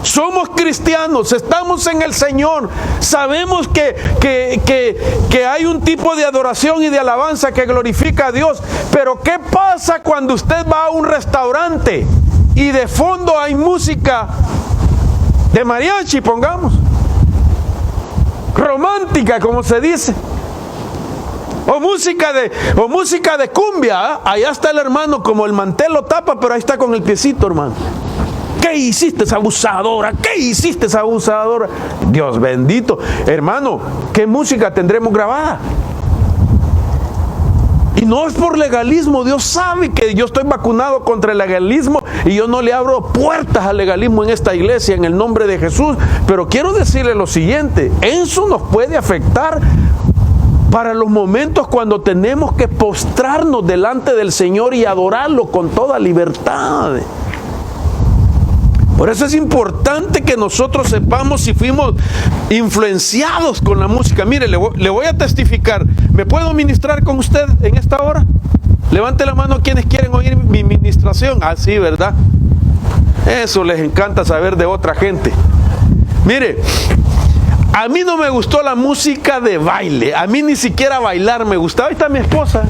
Somos cristianos, estamos en el Señor, sabemos que hay un tipo de adoración y de alabanza que glorifica a Dios, pero ¿qué pasa cuando usted va a un restaurante y de fondo hay música de mariachi, pongamos, romántica, como se dice, o música de cumbia? Allá está el hermano, como el mantel lo tapa, pero ahí está con el piecito, hermano. ¿Qué hiciste, esa abusadora? ¿Qué hiciste, esa abusadora? Dios bendito. Hermano, ¿qué música tendremos grabada? Y no es por legalismo. Dios sabe que yo estoy vacunado contra el legalismo y yo no le abro puertas al legalismo en esta iglesia en el nombre de Jesús. Pero quiero decirle lo siguiente: eso nos puede afectar para los momentos cuando tenemos que postrarnos delante del Señor y adorarlo con toda libertad. Por eso es importante que nosotros sepamos si fuimos influenciados con la música. Mire, le voy a testificar. ¿Me puedo ministrar con usted en esta hora? Levante la mano quienes quieren oír mi ministración. Ah, sí, ¿verdad? Eso les encanta saber de otra gente. Mire, a mí no me gustó la música de baile. A mí ni siquiera bailar me gustaba. Ahí está mi esposa.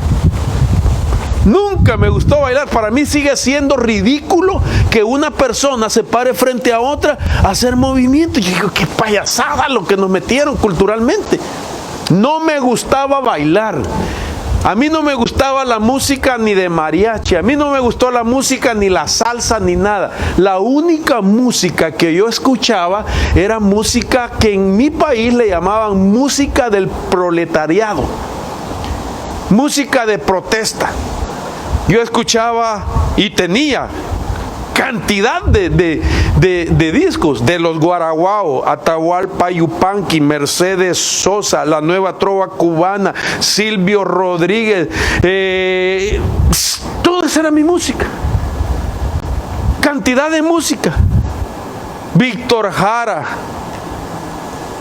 Nunca me gustó bailar. Para mí sigue siendo ridículo que una persona se pare frente a otra a hacer movimiento. Yo digo, qué payasada lo que nos metieron culturalmente. No me gustaba bailar. A mí no me gustaba la música ni de mariachi. A mí no me gustó la música ni la salsa ni nada. La única música que yo escuchaba era música que en mi país le llamaban música del proletariado. Música de protesta. Yo escuchaba y tenía cantidad de discos de los Guaraguao, Atahualpa Yupanqui, Mercedes Sosa, la Nueva Trova Cubana, Silvio Rodríguez, toda esa era mi música. Cantidad de música. Víctor Jara.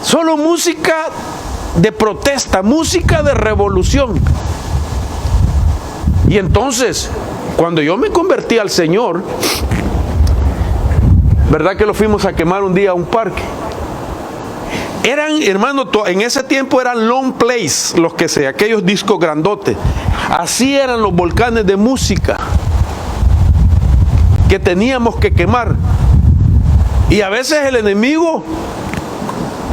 Solo música de protesta, música de revolución. Y entonces, cuando yo me convertí al Señor, ¿verdad que lo fuimos a quemar un día a un parque? Eran, hermano, en ese tiempo eran long plays, aquellos discos grandotes. Así eran los volcanes de música que teníamos que quemar. Y a veces el enemigo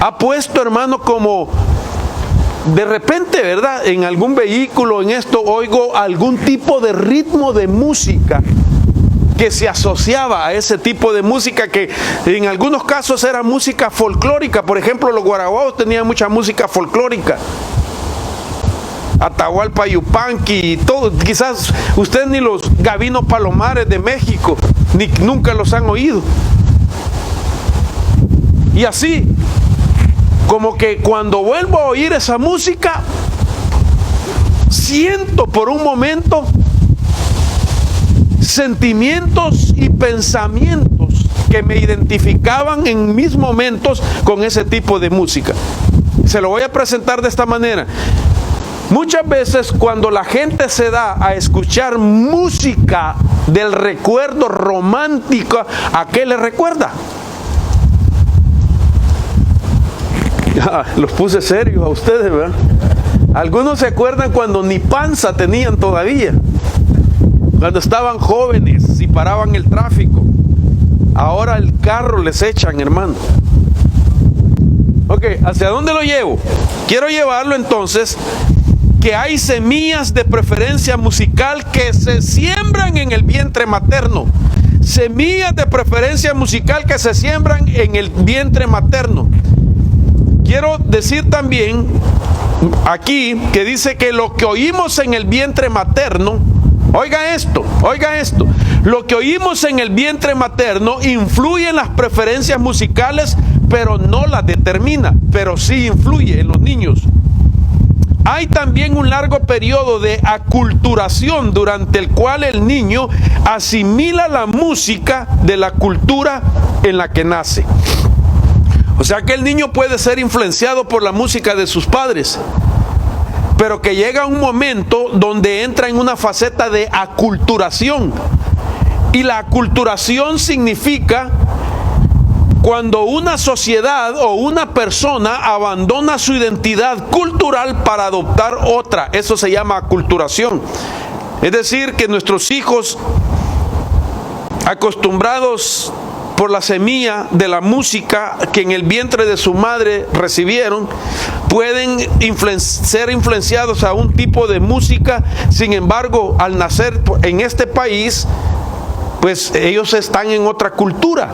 ha puesto, hermano, como de repente, ¿verdad? En algún vehículo, en esto, oigo algún tipo de ritmo de música que se asociaba a ese tipo de música, que en algunos casos era música folclórica. Por ejemplo, los guaraguaos tenían mucha música folclórica. Atahualpa Yupanqui y todo. Quizás ustedes ni los Gavino Palomares de México nunca los han oído. Y así, como que cuando vuelvo a oír esa música, siento por un momento sentimientos y pensamientos que me identificaban en mis momentos con ese tipo de música. Se lo voy a presentar de esta manera. Muchas veces cuando la gente se da a escuchar música del recuerdo romántico, ¿a qué le recuerda? Los puse serios a ustedes, ¿verdad? Algunos se acuerdan cuando ni panza tenían todavía, cuando estaban jóvenes y paraban el tráfico. Ahora el carro les echan, hermano. Ok, ¿hacia dónde lo llevo? Quiero llevarlo entonces que hay semillas de preferencia musical que se siembran en el vientre materno. Semillas de preferencia musical que se siembran en el vientre materno. Quiero decir también aquí que dice que lo que oímos en el vientre materno, oiga esto, lo que oímos en el vientre materno influye en las preferencias musicales, pero no las determina, pero sí influye en los niños. Hay también un largo periodo de aculturación durante el cual el niño asimila la música de la cultura en la que nace. O sea que el niño puede ser influenciado por la música de sus padres, pero que llega un momento donde entra en una faceta de aculturación. Y la aculturación significa cuando una sociedad o una persona abandona su identidad cultural para adoptar otra. Eso se llama aculturación. Es decir, que nuestros hijos, acostumbrados por la semilla de la música que en el vientre de su madre recibieron, pueden ser influenciados a un tipo de música. Sin embargo, al nacer en este país, pues ellos están en otra cultura.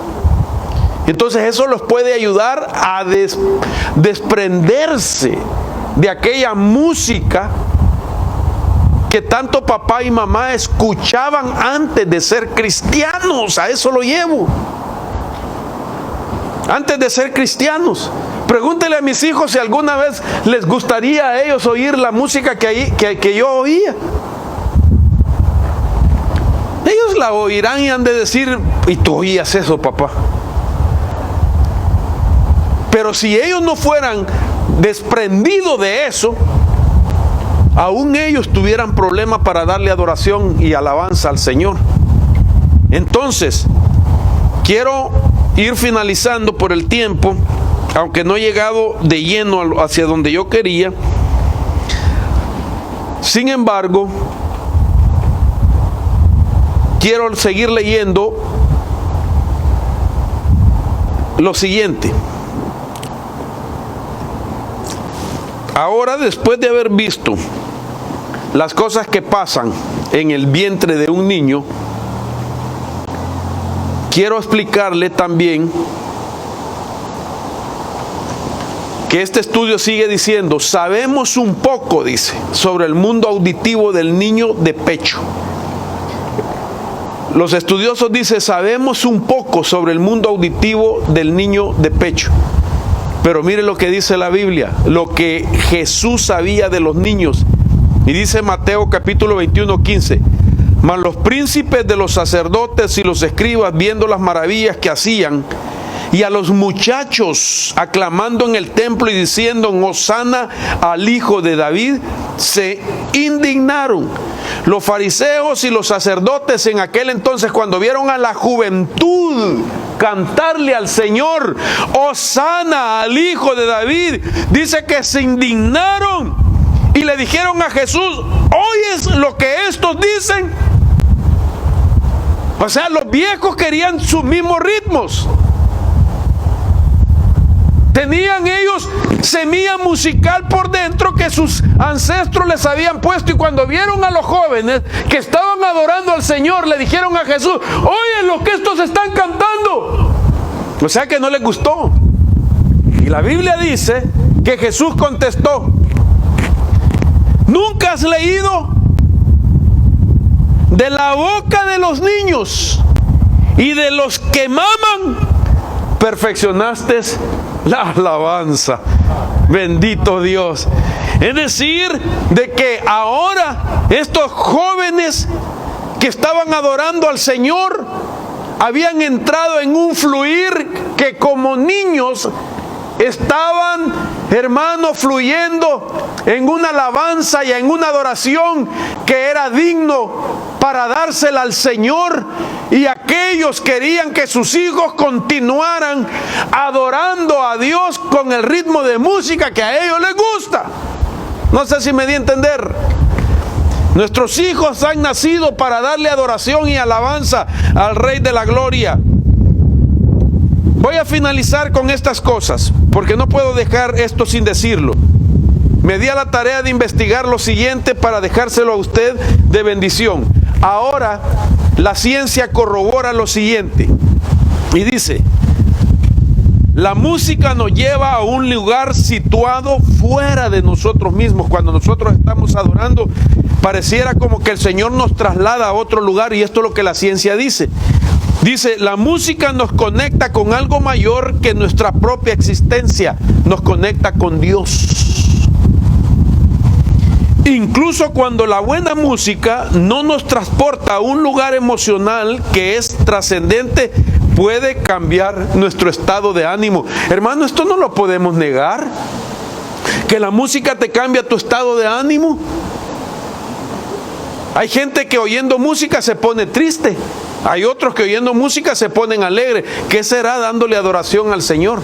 Entonces eso los puede ayudar a desprenderse de aquella música que tanto papá y mamá escuchaban antes de ser cristianos. A eso lo llevo. Antes de ser cristianos. Pregúntele a mis hijos si alguna vez les gustaría a ellos oír la música que yo oía. Ellos la oirán y han de decir, ¿y tú oías eso, papá? Pero si ellos no fueran desprendidos de eso, aún ellos tuvieran problemas para darle adoración y alabanza al Señor. Entonces, quiero ir finalizando por el tiempo, aunque no he llegado de lleno hacia donde yo quería. Sin embargo, quiero seguir leyendo lo siguiente. Ahora, después de haber visto las cosas que pasan en el vientre de un niño, quiero explicarle también que este estudio sigue diciendo, sabemos un poco, dice, sobre el mundo auditivo del niño de pecho. Los estudiosos dicen, sabemos un poco sobre el mundo auditivo del niño de pecho. Pero mire lo que dice la Biblia, lo que Jesús sabía de los niños. Y dice Mateo capítulo 21, 15. Mas los príncipes de los sacerdotes y los escribas, viendo las maravillas que hacían, y a los muchachos aclamando en el templo y diciendo, Hosana al Hijo de David, se indignaron. Los fariseos y los sacerdotes en aquel entonces, cuando vieron a la juventud cantarle al Señor, Hosana al Hijo de David, dice que se indignaron y le dijeron a Jesús, ¿oyes lo que estos dicen? O sea, los viejos querían sus mismos ritmos. Tenían ellos semilla musical por dentro que sus ancestros les habían puesto, y cuando vieron a los jóvenes que estaban adorando al Señor, le dijeron a Jesús: oye, lo que estos están cantando. O sea que no les gustó. Y la Biblia dice que Jesús contestó: ¿nunca has leído? De la boca de los niños y de los que maman, perfeccionaste la alabanza. Bendito Dios. Es decir, de que ahora estos jóvenes que estaban adorando al Señor habían entrado en un fluir que como niños estaban, hermanos, fluyendo en una alabanza y en una adoración que era digno para dársela al Señor, y aquellos querían que sus hijos continuaran adorando a Dios con el ritmo de música que a ellos les gusta. No sé si me di a entender. Nuestros hijos han nacido para darle adoración y alabanza al Rey de la Gloria. Voy a finalizar con estas cosas, porque no puedo dejar esto sin decirlo. Me di a la tarea de investigar lo siguiente para dejárselo a usted de bendición. Ahora, la ciencia corrobora lo siguiente. Y dice: la música nos lleva a un lugar situado fuera de nosotros mismos. Cuando nosotros estamos adorando, pareciera como que el Señor nos traslada a otro lugar, y esto es lo que la ciencia dice. Dice: la música nos conecta con algo mayor que nuestra propia existencia, nos conecta con Dios. Incluso cuando la buena música no nos transporta a un lugar emocional que es trascendente, puede cambiar nuestro estado de ánimo. Hermano, esto no lo podemos negar, que la música te cambia tu estado de ánimo. Hay gente que oyendo música se pone triste. Hay otros que oyendo música se ponen alegres. ¿Qué será dándole adoración al Señor?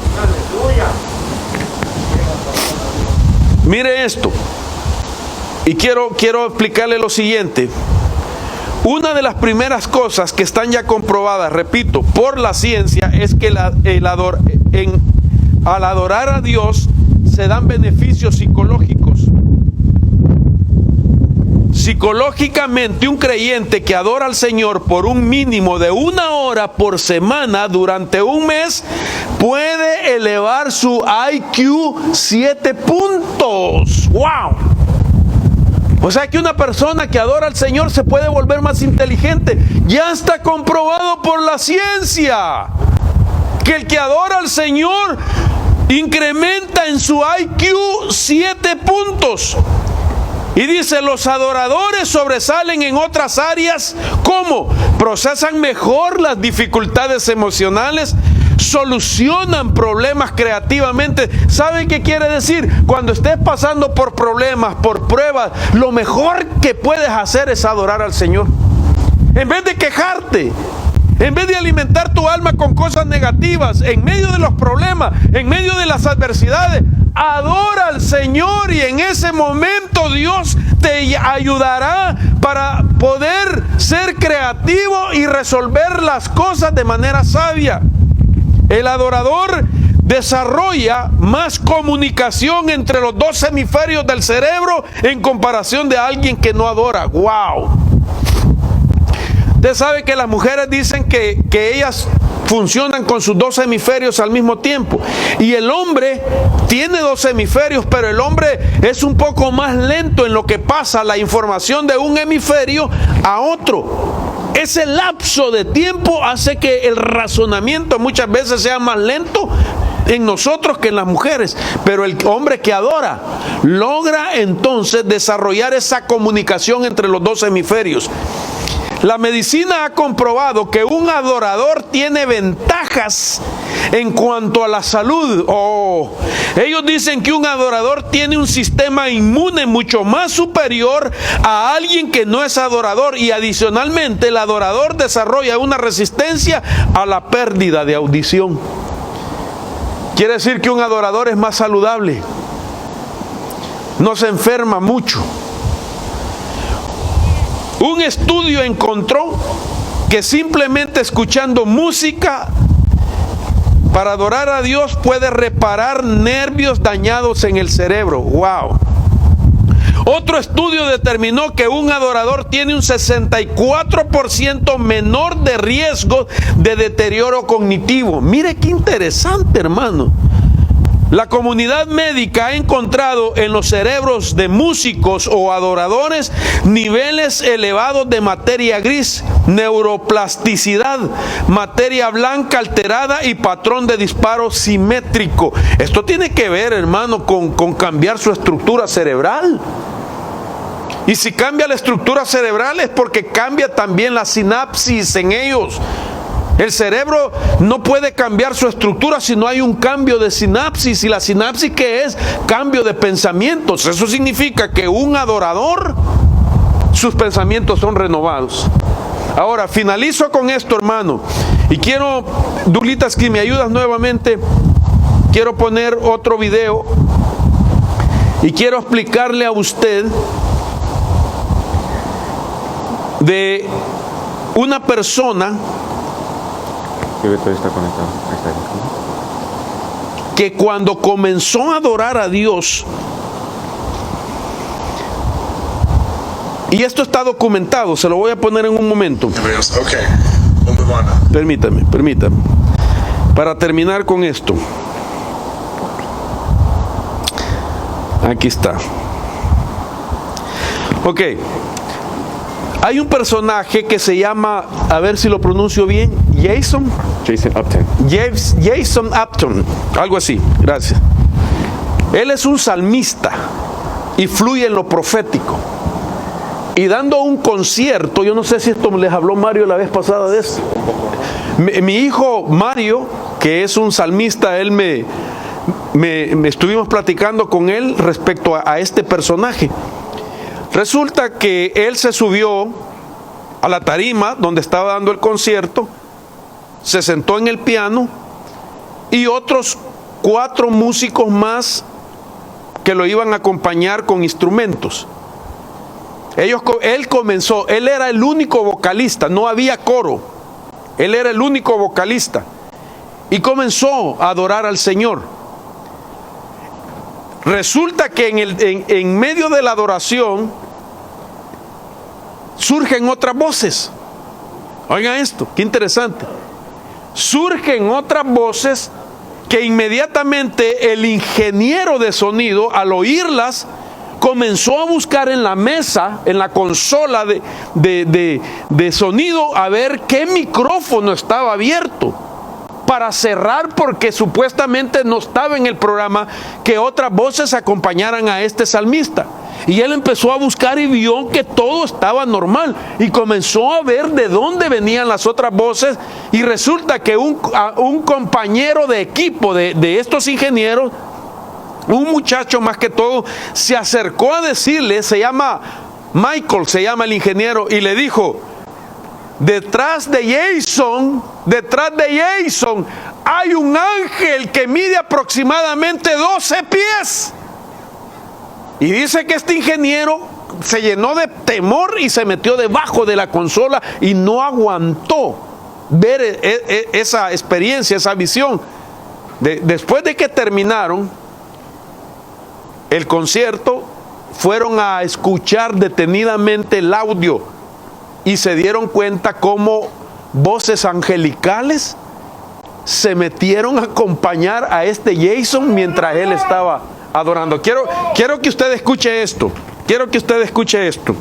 Mire esto. Y quiero explicarle lo siguiente. Una de las primeras cosas que están ya comprobadas, repito, por la ciencia, es que al adorar a Dios se dan beneficios psicológicos. Psicológicamente, un creyente que adora al Señor por un mínimo de 1 hora por semana durante un mes puede elevar su IQ 7 puntos. ¡Wow! O sea que una persona que adora al Señor se puede volver más inteligente. Ya está comprobado por la ciencia que el que adora al Señor incrementa en su IQ 7 puntos. Y dice: los adoradores sobresalen en otras áreas. ¿Cómo? Procesan mejor las dificultades emocionales, solucionan problemas creativamente. ¿Saben qué quiere decir? Cuando estés pasando por problemas, por pruebas, lo mejor que puedes hacer es adorar al Señor. En vez de quejarte, en vez de alimentar tu alma con cosas negativas, en medio de los problemas, en medio de las adversidades, adora al Señor, y en ese momento Dios te ayudará para poder ser creativo y resolver las cosas de manera sabia. El adorador desarrolla más comunicación entre los 2 hemisferios del cerebro en comparación de alguien que no adora. ¡Wow! Usted sabe que las mujeres dicen que ellas funcionan con sus 2 hemisferios al mismo tiempo. Y el hombre tiene 2 hemisferios, pero el hombre es un poco más lento en lo que pasa la información de un hemisferio a otro. Ese lapso de tiempo hace que el razonamiento muchas veces sea más lento en nosotros que en las mujeres. Pero el hombre que adora logra entonces desarrollar esa comunicación entre los 2 hemisferios. La medicina ha comprobado que un adorador tiene ventajas en cuanto a la salud. Ellos dicen que un adorador tiene un sistema inmune mucho más superior a alguien que no es adorador, y adicionalmente el adorador desarrolla una resistencia a la pérdida de audición. Quiere decir que un adorador es más saludable, no se enferma mucho. Un estudio encontró que simplemente escuchando música Para adorar a Dios puede reparar nervios dañados en el cerebro. ¡Wow! Otro estudio determinó que un adorador tiene un 64% menor de riesgo de deterioro cognitivo. Mire qué interesante, hermano. La comunidad médica ha encontrado en los cerebros de músicos o adoradores niveles elevados de materia gris, neuroplasticidad, materia blanca alterada y patrón de disparo simétrico. Esto tiene que ver, hermano, con cambiar su estructura cerebral. Y si cambia la estructura cerebral es porque cambia también la sinapsis en ellos. El cerebro no puede cambiar su estructura si no hay un cambio de sinapsis. Y la sinapsis, ¿qué es? Cambio de pensamientos. Eso significa que un adorador, sus pensamientos son renovados. Ahora, finalizo con esto, hermano. Y quiero, Dulitas, que me ayudas nuevamente. Quiero poner otro video. Y quiero explicarle a usted de una persona Que Beto está conectado. Ahí está. que cuando comenzó a adorar a Dios, y esto está documentado, se lo voy a poner en un momento. Permítame, para terminar con esto. Aquí está. Ok. Hay un personaje que se llama, a ver si lo pronuncio bien, Jason Upton, algo así, gracias. Él es un salmista y fluye en lo profético. Y dando un concierto, yo no sé si esto les habló Mario la vez pasada de eso. Mi hijo Mario, que es un salmista, él me estuvimos platicando con él respecto a este personaje. Resulta que él se subió a la tarima donde estaba dando el concierto, se sentó en el piano y otros 4 músicos más que lo iban a acompañar con instrumentos. Él comenzó, él era el único vocalista, no había coro, él era el único vocalista y comenzó a adorar al Señor. Resulta que en medio de la adoración surgen otras voces. Oigan esto, qué interesante. Surgen otras voces que inmediatamente el ingeniero de sonido, al oírlas, comenzó a buscar en la mesa, en la consola de sonido, a ver qué micrófono estaba abierto para cerrar, porque supuestamente no estaba en el programa que otras voces acompañaran a este salmista. Y él empezó a buscar y vio que todo estaba normal y comenzó a ver de dónde venían las otras voces, y resulta que un compañero de equipo de estos ingenieros, un muchacho más que todo, se acercó a decirle, se llama Michael, se llama el ingeniero, y le dijo: detrás de Jason hay un ángel que mide aproximadamente 12 pies. Y dice que este ingeniero se llenó de temor y se metió debajo de la consola y no aguantó ver esa experiencia, esa visión. Después de que terminaron el concierto, fueron a escuchar detenidamente el audio y se dieron cuenta cómo voces angelicales se metieron a acompañar a este Jason mientras él estaba adorando. Quiero que usted escuche esto. Quiero que usted escuche esto.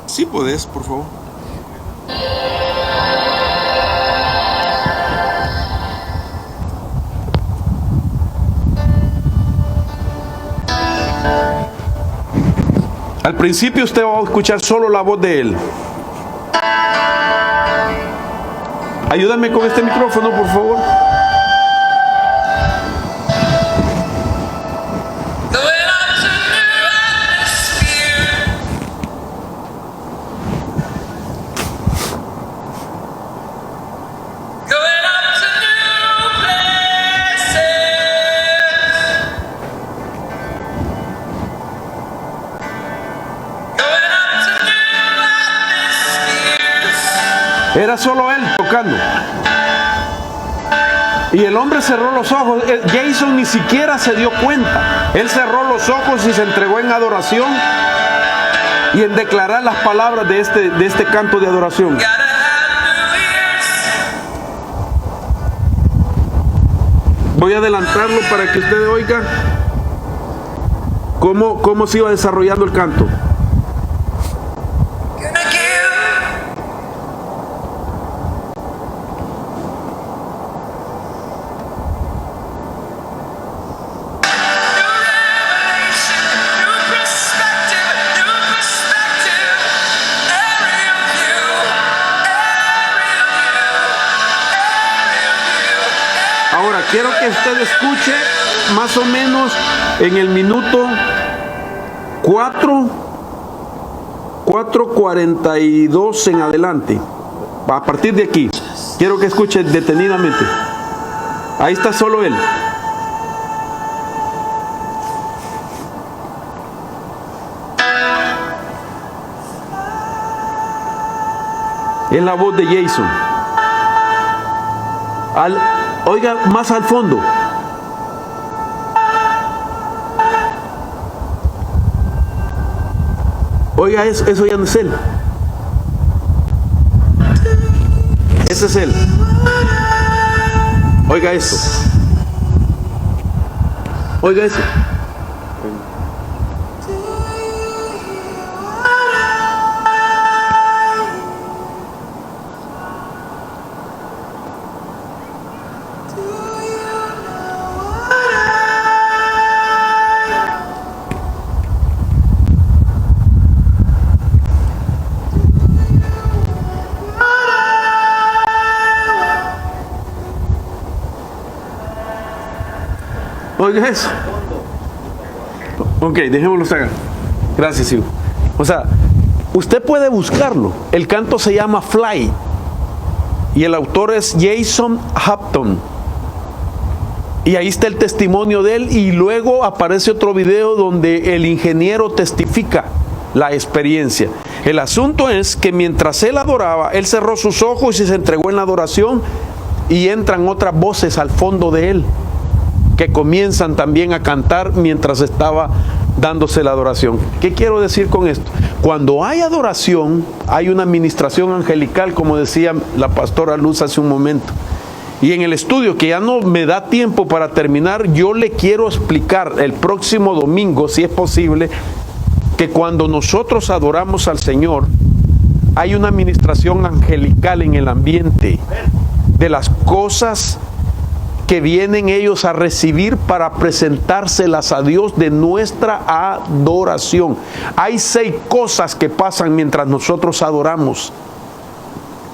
Sí podés, por favor. Al principio usted va a escuchar solo la voz de él. Ayúdame con este micrófono, por favor. Era era solo él tocando. Y el hombre cerró los ojos. Jason ni siquiera se dio cuenta. Él cerró los ojos y se entregó en adoración y en declarar las palabras de este canto de adoración. Voy a adelantarlo para que usted oiga cómo se iba desarrollando el canto. Ahora, quiero que usted escuche más o menos en el minuto 4:42 en adelante. A partir de aquí, quiero que escuche detenidamente. Ahí está solo él. Es la voz de Jason. Oiga más al fondo. Oiga, eso ya no es él. Ese es él. Oiga eso. Oiga eso. Oiga eso. Ok, dejémoslo acá. Gracias, hijo. O sea, usted puede buscarlo. El canto se llama Fly. Y el autor es Jason Hampton. Y ahí está el testimonio de él. Y luego aparece otro video donde el ingeniero testifica la experiencia. El asunto es que mientras él adoraba, él cerró sus ojos y se entregó en la adoración. Y entran otras voces al fondo de él, que comienzan también a cantar mientras estaba dándose la adoración. ¿Qué quiero decir con esto? Cuando hay adoración, hay una administración angelical, como decía la pastora Luz hace un momento. Y en el estudio, que ya no me da tiempo para terminar, yo le quiero explicar el próximo domingo, si es posible, que cuando nosotros adoramos al Señor, hay una administración angelical en el ambiente de las cosas que vienen ellos a recibir para presentárselas a Dios de nuestra adoración. Hay 6 cosas que pasan mientras nosotros adoramos,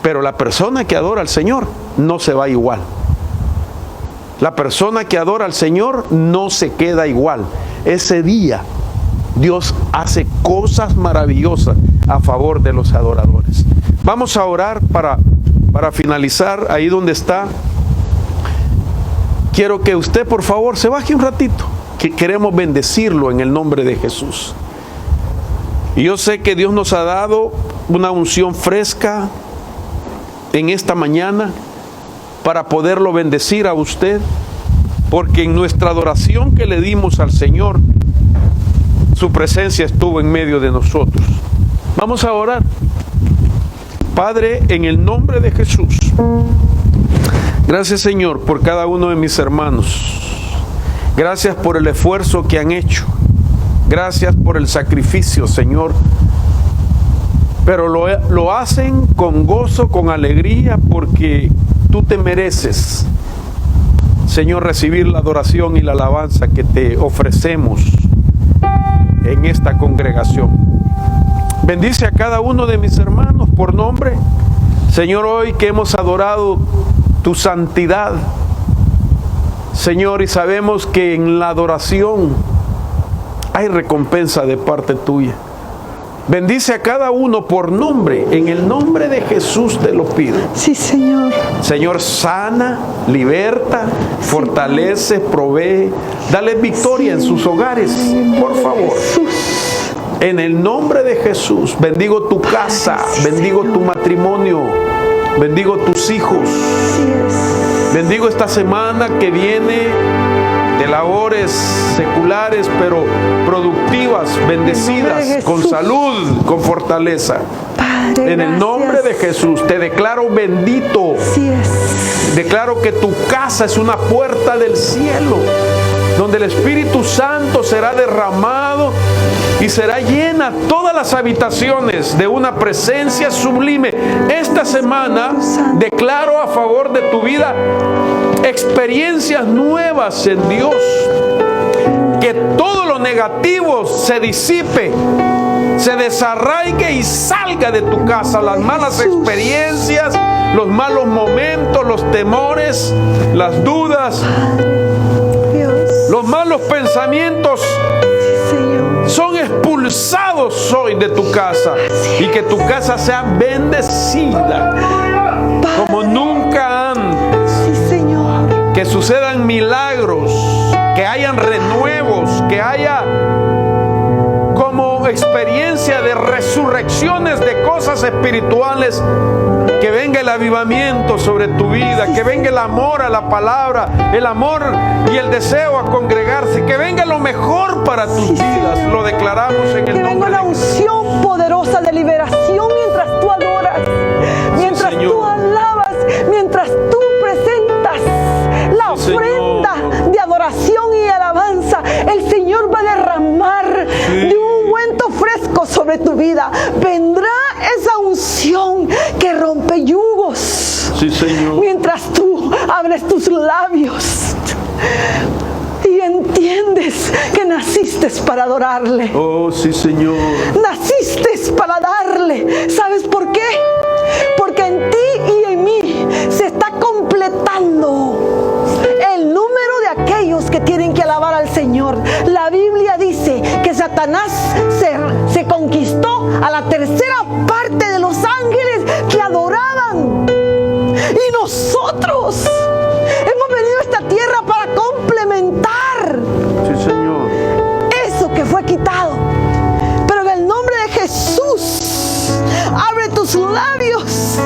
pero la persona que adora al Señor no se va igual. La persona que adora al Señor no se queda igual. Ese día Dios hace cosas maravillosas a favor de los adoradores. Vamos a orar para finalizar ahí donde está. Quiero que usted, por favor, se baje un ratito, que queremos bendecirlo en el nombre de Jesús. Y yo sé que Dios nos ha dado una unción fresca en esta mañana para poderlo bendecir a usted, porque en nuestra adoración que le dimos al Señor, su presencia estuvo en medio de nosotros. Vamos a orar. Padre, en el nombre de Jesús, gracias, Señor, por cada uno de mis hermanos. Gracias por el esfuerzo que han hecho. Gracias por el sacrificio, Señor. Pero lo hacen con gozo, con alegría, porque tú te mereces, Señor, recibir la adoración y la alabanza que te ofrecemos en esta congregación. Bendice a cada uno de mis hermanos por nombre. Señor, hoy que hemos adorado tu santidad, Señor, y sabemos que en la adoración hay recompensa de parte tuya. Bendice a cada uno por nombre, en el nombre de Jesús te lo pido. Sí, Señor. Señor, sana, liberta, fortalece, provee, dale victoria en sus hogares, por favor. En el nombre de Jesús, bendigo tu casa, bendigo tu matrimonio, Bendigo tus hijos. Así es. Bendigo esta semana que viene de labores seculares, pero productivas, bendecidas, con salud, con fortaleza. Padre, En el nombre de Jesús te declaro bendito. Así es. Declaro que tu casa es una puerta del cielo, donde el Espíritu Santo será derramado y será llena todas las habitaciones de una presencia sublime. Esta semana declaro a favor de tu vida experiencias nuevas en Dios. Que todo lo negativo se disipe, se desarraigue y salga de tu casa. Las malas experiencias, los malos momentos, los temores, las dudas, Dios. los malos pensamientos Señor. son expulsados hoy de tu casa. Y que tu casa sea bendecida como nunca antes. Sí, Señor. Que sucedan milagros, que hayan renuevos, que haya como experiencia de resurrecciones de cosas espirituales. Que venga el avivamiento sobre tu vida, que venga el amor a la palabra, el amor y el deseo a congregarse, que venga lo mejor para tus vidas. Lo declaramos en el Que venga nombre una de Jesús. unción poderosa de liberación mientras tú adoras, mientras Señor. tú alabas, mientras tú presentas la Sí, ofrenda Señor. de adoración y alabanza. El Señor va a derramar de un ungüento fresco sobre tu vida. Vendrá esa unción que rompe yugos. Sí, Señor. Mientras tú abres tus labios y entiendes que naciste para adorarle. Oh, sí, Señor. Naciste para darle. ¿Sabes por qué? Porque en ti y en mí se está completando el número de aquellos que tienen que alabar al Señor. La Biblia dice que Satanás se conquistó a la tercera parte de los ángeles que adoraban. Y nosotros hemos venido a esta tierra para complementar Sí, Señor. eso que fue quitado. Pero en el nombre de Jesús, abre tus labios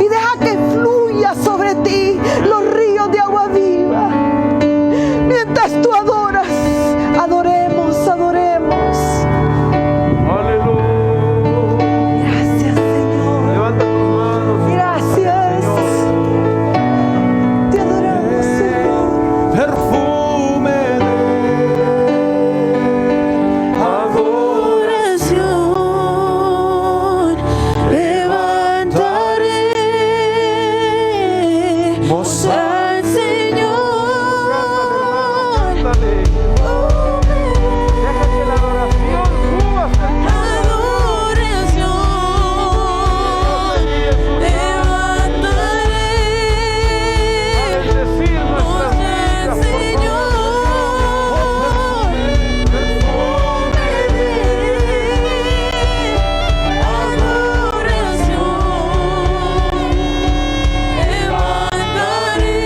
y deja que fluya sobre ti los ríos de agua viva. Mientras tú adoras, adoremos, adoremos. Aleluya. Gracias, Señor. Levanta tus manos. Gracias. Te adoramos, Señor. Perfume Adoración, levantaré al Señor. Cántale. Deja que la adoración suba hasta ti. Adoración, levantaré Bendecir nuestras al vidas. Señor. Adoración, levantaré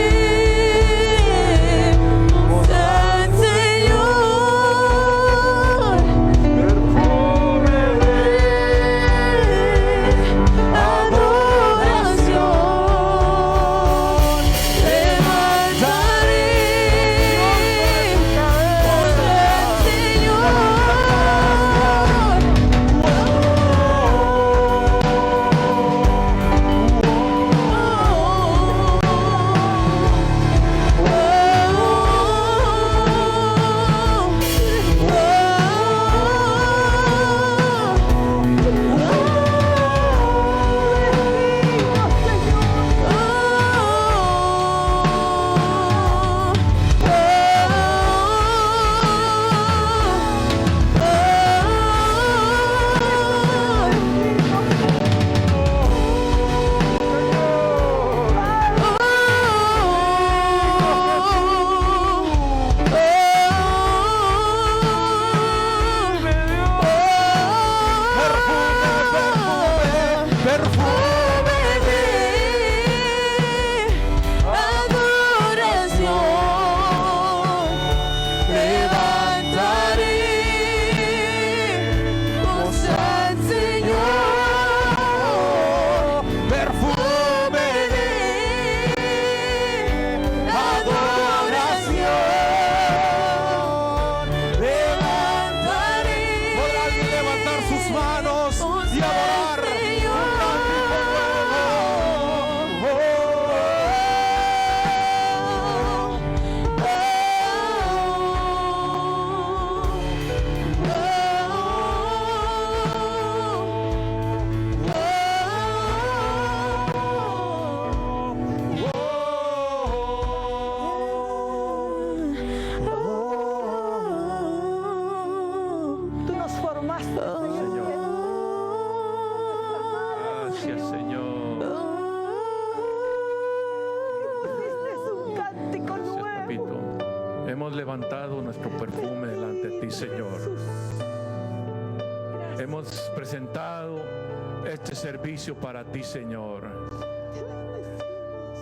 hemos levantado nuestro perfume delante de ti, Señor. Hemos presentado este servicio para ti, Señor.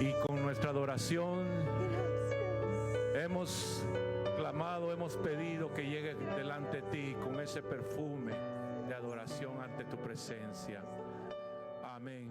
Y con nuestra adoración hemos clamado, hemos pedido que llegue delante de ti con ese perfume de adoración ante tu presencia. Amén.